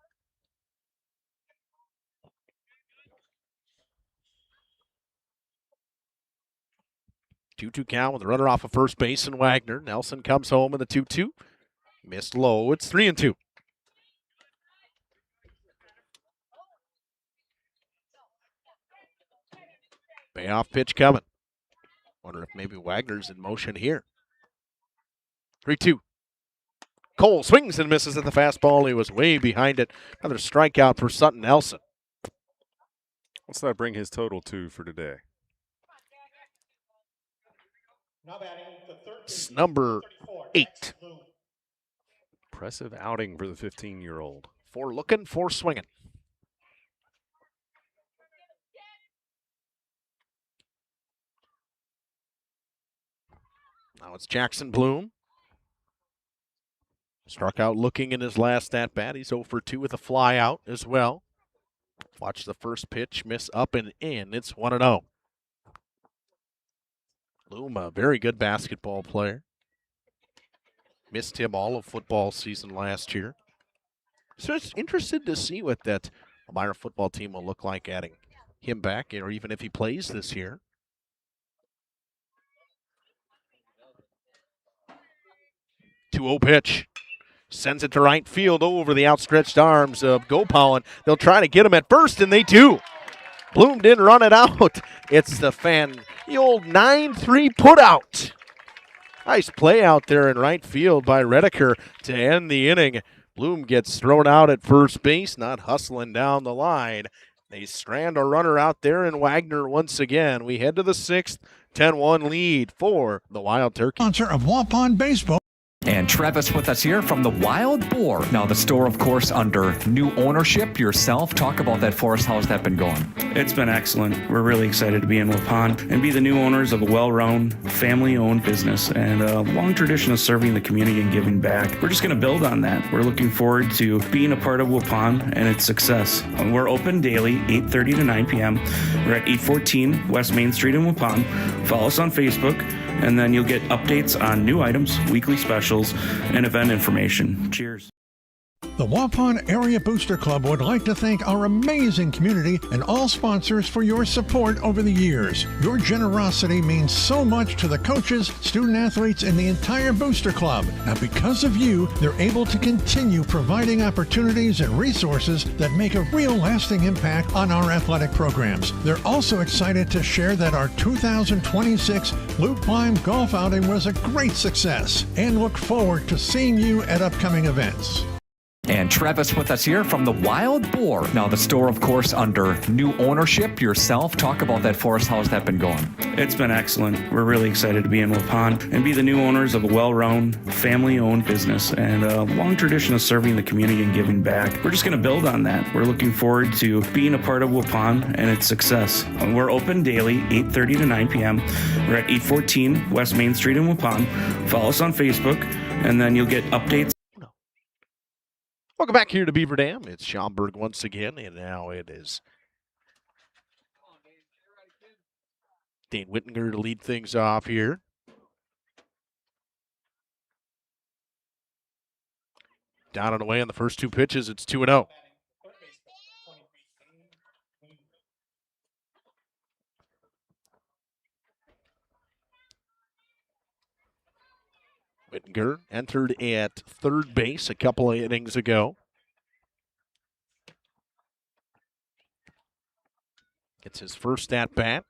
Two-two count with a runner off of first base and Wagner. Nelson comes home in the 2-2. Missed low. It's 3-2. Payoff pitch coming. Wonder if maybe Wagner's in motion here. 3-2. Cole swings and misses at the fastball. He was way behind it. Another strikeout for Sutton Nelson. What's that bring his total to for today? It's number 8. Impressive outing for the 15-year-old. 4 looking, 4 swinging. Now it's Jackson Bloom. Struck out looking in his last at-bat. He's 0 for 2 with a fly out as well. Watch the first pitch miss up and in. It's 1-0. Bloom, a very good basketball player. Missed him all of football season last year. So it's interested to see what that Elmira football team will look like adding him back, or even if he plays this year. 2-0 pitch. Sends it to right field over the outstretched arms of Gopal, and they'll try to get him at first, and they do. Bloom didn't run it out. It's the old 9-3 putout. Nice play out there in right field by Redeker to end the inning. Bloom gets thrown out at first base, not hustling down the line. They strand a runner out there, and Wagner once again. We head to the 6th, 10-1 lead for the Wild Turkey. Sponsor of Waupun Baseball. And Travis with us here from the Wild Boar. Now, the store, of course, under new ownership yourself. Talk about that for us. How's that been going? It's been excellent. We're really excited to be in Waupun and be the new owners of a well-run, family-owned business and a long tradition of serving the community and giving back. We're just going to build on that. We're looking forward to being a part of Waupun and its success. We're open daily, 8:30 to 9 p.m. We're at 814 West Main Street in Waupun. Follow us on Facebook, and then you'll get updates on new items, weekly specials, and event information. Cheers. The Waupun Area Booster Club would like to thank our amazing community and all sponsors for your support over the years. Your generosity means so much to the coaches, student athletes, and the entire Booster Club. Now, because of you, they're able to continue providing opportunities and resources that make a real lasting impact on our athletic programs. They're also excited to share that our 2026 Loop Climb Golf outing was a great success and look forward to seeing you at upcoming events. And Travis with us here from the Wild Boar. Now, the store, of course, under new ownership yourself. Talk about that for us. How's that been going? It's been excellent. We're really excited to be in Waupun and be the new owners of a well-run, family-owned business and a long tradition of serving the community and giving back. We're just going to build on that. We're looking forward to being a part of Waupun and its success. We're open daily, 8:30 to 9 p.m. We're at 814 West Main Street in Waupun. Follow us on Facebook, and then you'll get updates. Welcome back here to Beaver Dam. It's Schaumburg once again, and now it is Dane Whittinger to lead things off here. Down and away on the first 2 pitches. It's 2-0. Whittinger entered at third base a couple of innings ago. Gets his first at bat.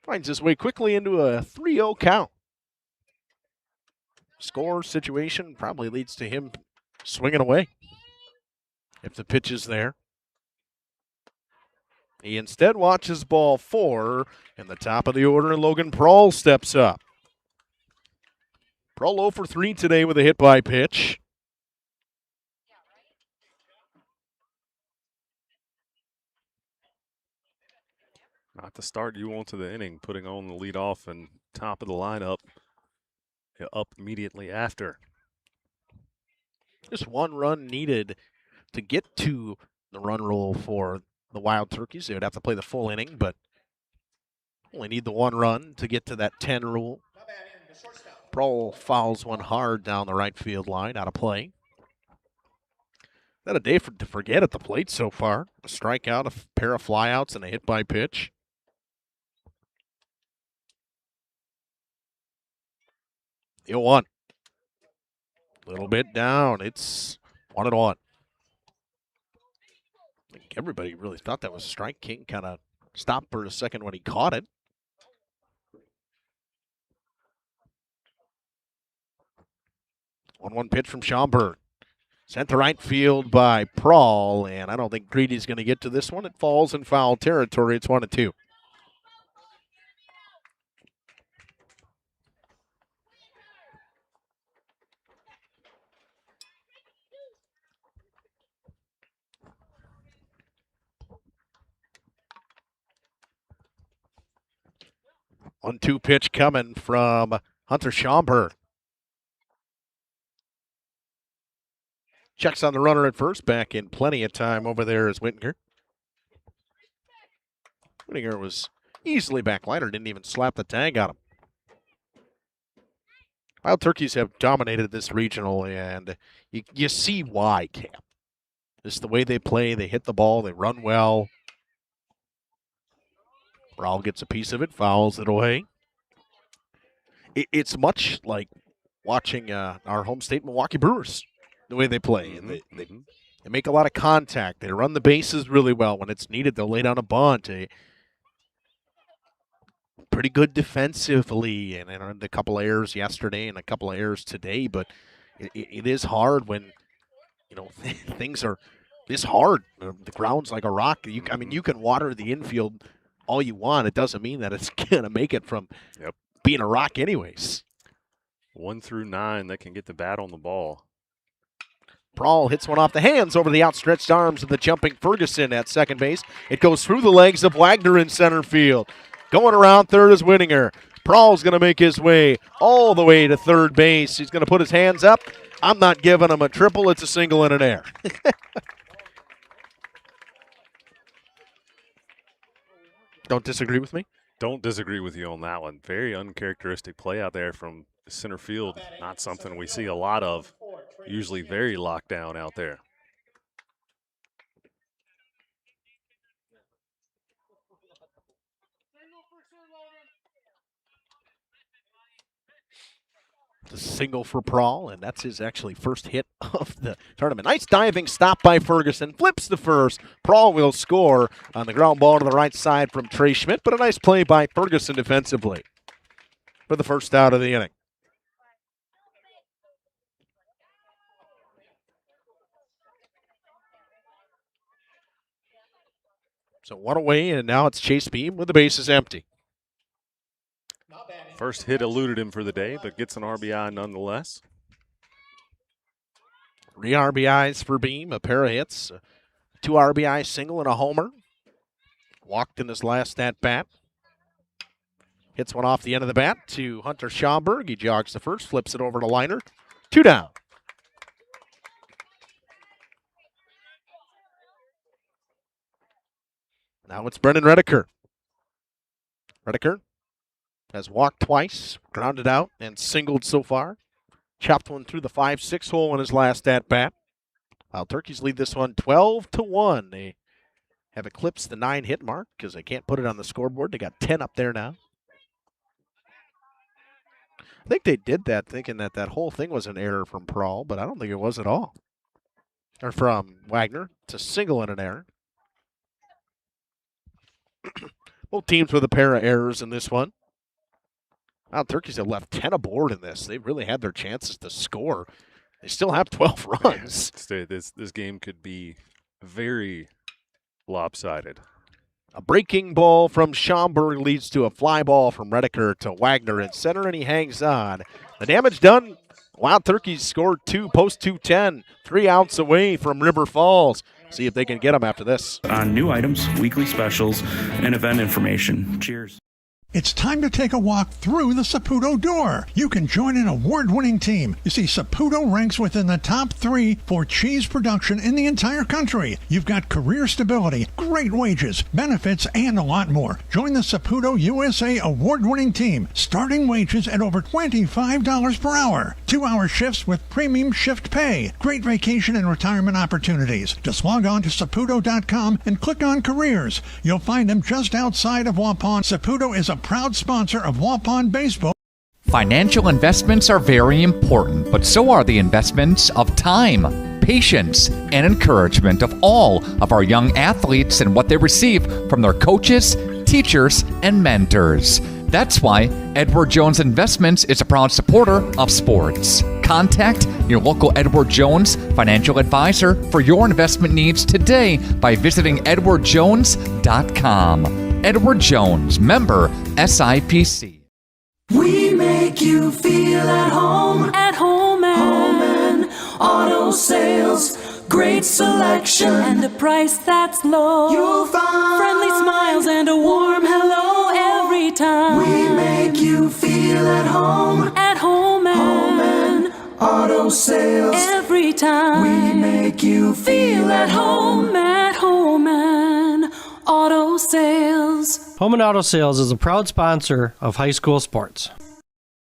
Finds his way quickly into a 3-0 count. Score situation probably leads to him swinging away if the pitch is there. He instead watches ball 4, and the top of the order, Logan Prohl steps up. Prohl 0 for 3 today with a hit by pitch. Not the start you want to the inning, putting on the leadoff and top of the lineup up immediately after. Just 1 run needed to get to the run rule for the Wild Turkeys. They would have to play the full inning, but Only need the 1 run to get to that 10 rule. Prohl fouls one hard down the right field line, out of play. Not a day to forget at the plate so far. A strikeout, a pair of flyouts, and a hit by pitch. The 0-1. Little bit down. It's 1-1. I think everybody really thought that was a strike. King kind of stopped for a second when he caught it. 1-1 pitch from Schaumburg. Sent to right field by Prohl, and I don't think Greedy's going to get to this one. It falls in foul territory. It's 1-2. One-two pitch coming from Hunter Schaumburg. Checks on the runner at first, back in plenty of time over there is Whittinger. Whittinger was easily backlighter, didn't even slap the tag on him. Wild Turkeys have dominated this regional, and you see why, Cam. It's the way they play, they hit the ball, they run well. Prohl gets a piece of it, fouls it away. It's much like watching our home state Milwaukee Brewers. The way they play. And they make a lot of contact. They run the bases really well. When it's needed, they'll lay down a bunt. Pretty good defensively, and a couple of errors yesterday and a couple of errors today, but it is hard when, things are this hard. The ground's like a rock. You can water the infield all you want. It doesn't mean that it's going to make it from being a rock anyways. 1 through 9 that can get the bat on the ball. Prohl hits one off the hands over the outstretched arms of the jumping Ferguson at second base. It goes through the legs of Wagner in center field. Going around third is Whittinger. Prohl's going to make his way all the way to third base. He's going to put his hands up. I'm not giving him a triple. It's a single and an air. Don't disagree with me? Don't disagree with you on that one. Very uncharacteristic play out there from center field. Not something we see a lot of. Usually very locked down out there. The single for Prohl, and that's his actually first hit of the tournament. Nice diving stop by Ferguson. Flips the first. Prohl will score on the ground ball to the right side from Trey Schmidt, but a nice play by Ferguson defensively for the first out of the inning. So one away, and now it's Chase Beam with the bases empty. First hit eluded him for the day, but gets an RBI nonetheless. 3 RBIs for Beam, a pair of hits, 2 RBI single and a homer. Walked in his last at-bat. Hits one off the end of the bat to Hunter Schaumburg. He jogs the first, flips it over to Liner. 2 down. Now it's Brendan Redeker. Redeker has walked twice, grounded out, and singled so far. Chopped one through the 5-6 hole in his last at-bat. Wild Turkeys lead this one 12-1. They have eclipsed the 9-hit mark because they can't put it on the scoreboard. They got 10 up there now. I think they did that thinking that that whole thing was an error from Prohl, but I don't think it was at all. Or from Wagner. It's a single and an error. Both teams with a pair of errors in this one. Wild Turkeys have left 10 aboard in this. They really had their chances to score. They still have 12 runs. This game could be very lopsided. A breaking ball from Schaumburg leads to a fly ball from Redeker to Wagner in center, and he hangs on. The damage done. Wild Turkeys scored 2 post 210, 3 outs away from River Falls. See if they can get them after this. On new items, weekly specials, and event information. Cheers. It's time to take a walk through the Saputo door. You can join an award-winning team. You see, Saputo ranks within the top 3 for cheese production in the entire country. You've got career stability, great wages, benefits, and a lot more. Join the Saputo USA award-winning team. Starting wages at over $25 per hour. 2-hour shifts with premium shift pay. Great vacation and retirement opportunities. Just log on to Saputo.com and click on careers. You'll find them just outside of Waupun. Saputo is a proud sponsor of Waupun Baseball. Financial investments are very important, but so are the investments of time, patience, and encouragement of all of our young athletes and what they receive from their coaches, teachers, and mentors. That's why Edward Jones Investments is a proud supporter of sports. Contact your local Edward Jones financial advisor for your investment needs today by visiting edwardjones.com. Edward Jones, member SIPC. We make you feel at home and auto sales. Great selection and a price that's low. You'll find friendly smiles and a warm hello every time. We make you feel at home and auto sales. Every time we make you feel at home and auto sales. Home and Auto Sales is a proud sponsor of high school sports.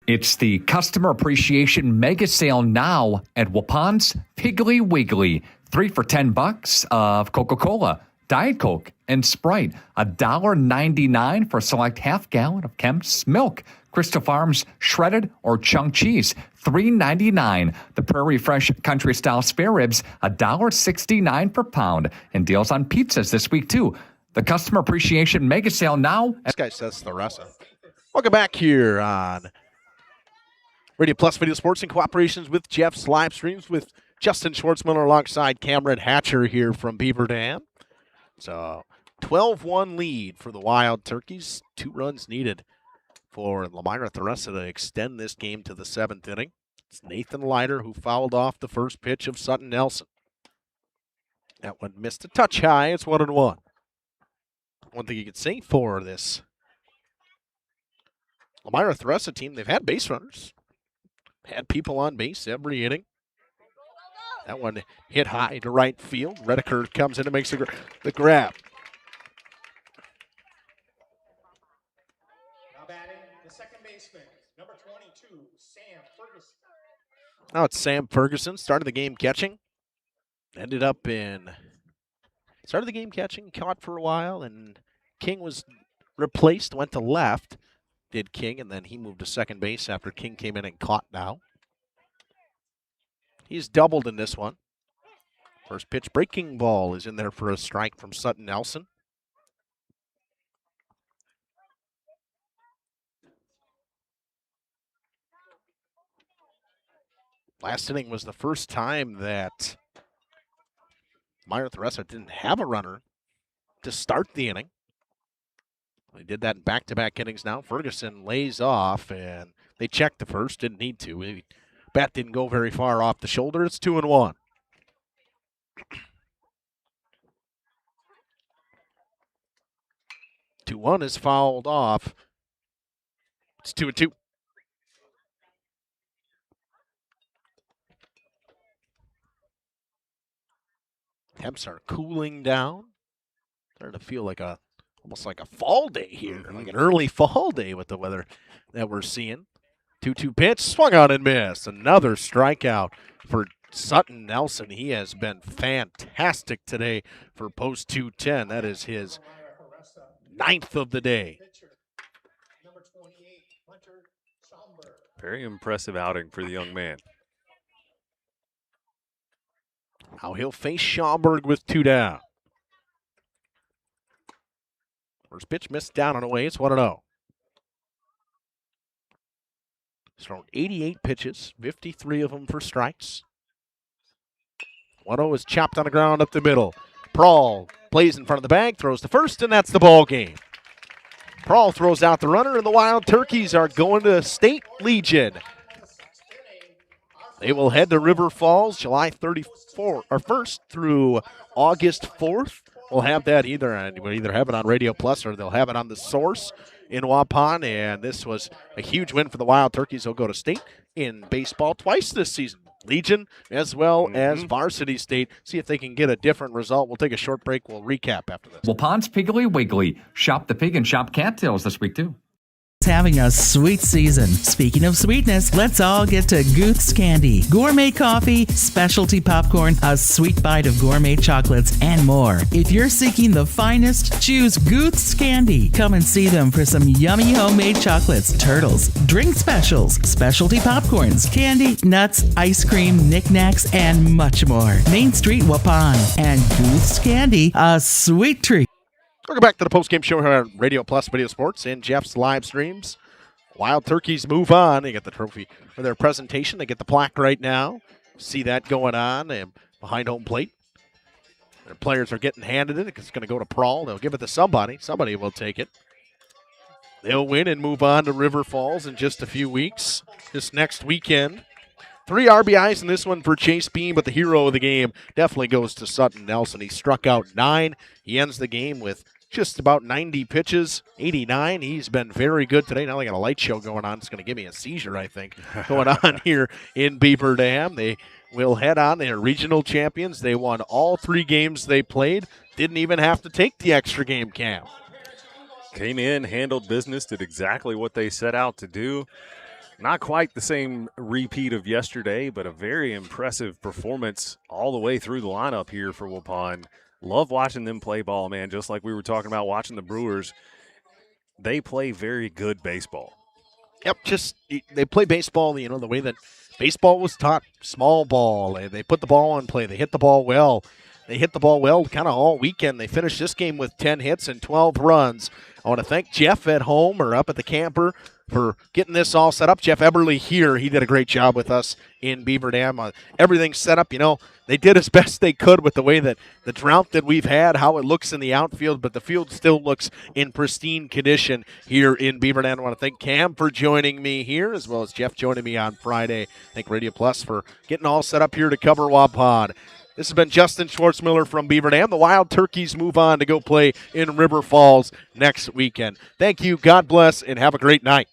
It's the Customer Appreciation Mega Sale now at Waupun's Piggly Wiggly. 3 for $10 of Coca-Cola, Diet Coke, and Sprite. $1.99 for a select half gallon of Kemp's milk. Crystal Farms shredded or chunk cheese. $3.99. The Prairie Fresh Country Style Spare Ribs. $1.69 per pound. And deals on pizzas this week too. The Customer Appreciation Mega Sale now. This guy says Theresa. Welcome back here on Radio Plus Video Sports in cooperation with Jeff's Livestreams with Justin Schwartzmiller alongside Cameron Hatcher here from Beaver Dam. So 12-1 lead for the Wild Turkeys. 2 runs needed for Lamira Theresa to extend this game to the 7th inning. It's Nathan Leiter who fouled off the first pitch of Sutton Nelson. That one missed a touch high. It's 1-1. One thing you could say for this Lamira Theresa team, they've had base runners. Had people on base every inning. That one hit high to right field. Redeker comes in and makes the grab. Now batting the second baseman, number 22, Sam Ferguson. Now it's Sam Ferguson. Started the game catching. Started the game catching, caught for a while, and King was replaced, went to left, did King, and then he moved to second base after King came in and caught now. He's doubled in this one. First pitch breaking ball is in there for a strike from Sutton Nelson. Last inning was the first time that Lamira Theresa didn't have a runner to start the inning. They did that in back-to-back innings now. Ferguson lays off, and they checked the first. Didn't need to. The bat didn't go very far off the shoulder. It's 2-1. Two-1 is fouled off. It's 2-2. Temps are cooling down. Starting to feel like almost like a fall day here, like an early fall day with the weather that we're seeing. 2-2 pitch, swung on and missed. Another strikeout for Sutton Nelson. He has been fantastic today for post 210. That is his 9th of the day. Very impressive outing for the young man. Now he'll face Schaumburg with 2 down. First pitch missed down and away. It's 1-0. He's thrown 88 pitches, 53 of them for strikes. 1-0 is chopped on the ground up the middle. Prahl plays in front of the bag, throws to first, and that's the ball game. Prahl throws out the runner, and the Wild Turkeys are going to State Legion. They will head to River Falls July 1st through August 4th. We'll have that we'll either have it on Radio Plus or they'll have it on The Source in Waupun, and this was a huge win for the Wild Turkeys. They'll go to state in baseball twice this season. Legion as well as Varsity State. See if they can get a different result. We'll take a short break. We'll recap after this. Waupun's Piggly Wiggly. Shop the pig and shop cattails this week, too. Having a sweet season. Speaking of sweetness, let's all get to Gooth's Candy. Gourmet coffee, specialty popcorn, a sweet bite of gourmet chocolates, and more. If you're seeking the finest, choose Gooth's Candy. Come and see them for some yummy homemade chocolates, turtles, drink specials, specialty popcorns, candy, nuts, ice cream, knickknacks, and much more. Main Street, Waupun. And Gooth's Candy, a sweet treat. Welcome back to the postgame show here on Radio Plus Video Sports and Jeff's live streams. Wild Turkeys move on. They get the trophy for their presentation. They get the plaque right now. See that going on and behind home plate. Their players are getting handed it. It's going to go to Prawl. They'll give it to somebody. Somebody will take it. They'll win and move on to River Falls in just a few weeks. This next weekend. 3 RBIs in this one for Chase Beam, but the hero of the game definitely goes to Sutton Nelson. He struck out 9. He ends the game with just about 90 pitches, 89. He's been very good today. Now they got a light show going on. It's going to give me a seizure, I think, going on here in Beaver Dam. They will head on. They are regional champions. They won all 3 games they played. Didn't even have to take the extra game, Cam. Came in, handled business, did exactly what they set out to do. Not quite the same repeat of yesterday, but a very impressive performance all the way through the lineup here for Waupun. Love watching them play ball, man, just like we were talking about watching the Brewers. They play very good baseball. Yep, they play baseball, the way that baseball was taught, small ball. They put the ball on play. They hit the ball well. They hit the ball well kind of all weekend. They finished this game with 10 hits and 12 runs. I want to thank Jeff at home or up at the camper for getting this all set up. Jeff Eberly here, he did a great job with us in Beaver Dam. Everything's set up. They did as best they could with the way that the drought that we've had, how it looks in the outfield, but the field still looks in pristine condition here in Beaver Dam. I want to thank Cam for joining me here, as well as Jeff joining me on Friday. Thank Radio Plus for getting all set up here to cover Waupun. This has been Justin Schwartzmiller from Beaver Dam. The Wild Turkeys move on to go play in River Falls next weekend. Thank you, God bless, and have a great night.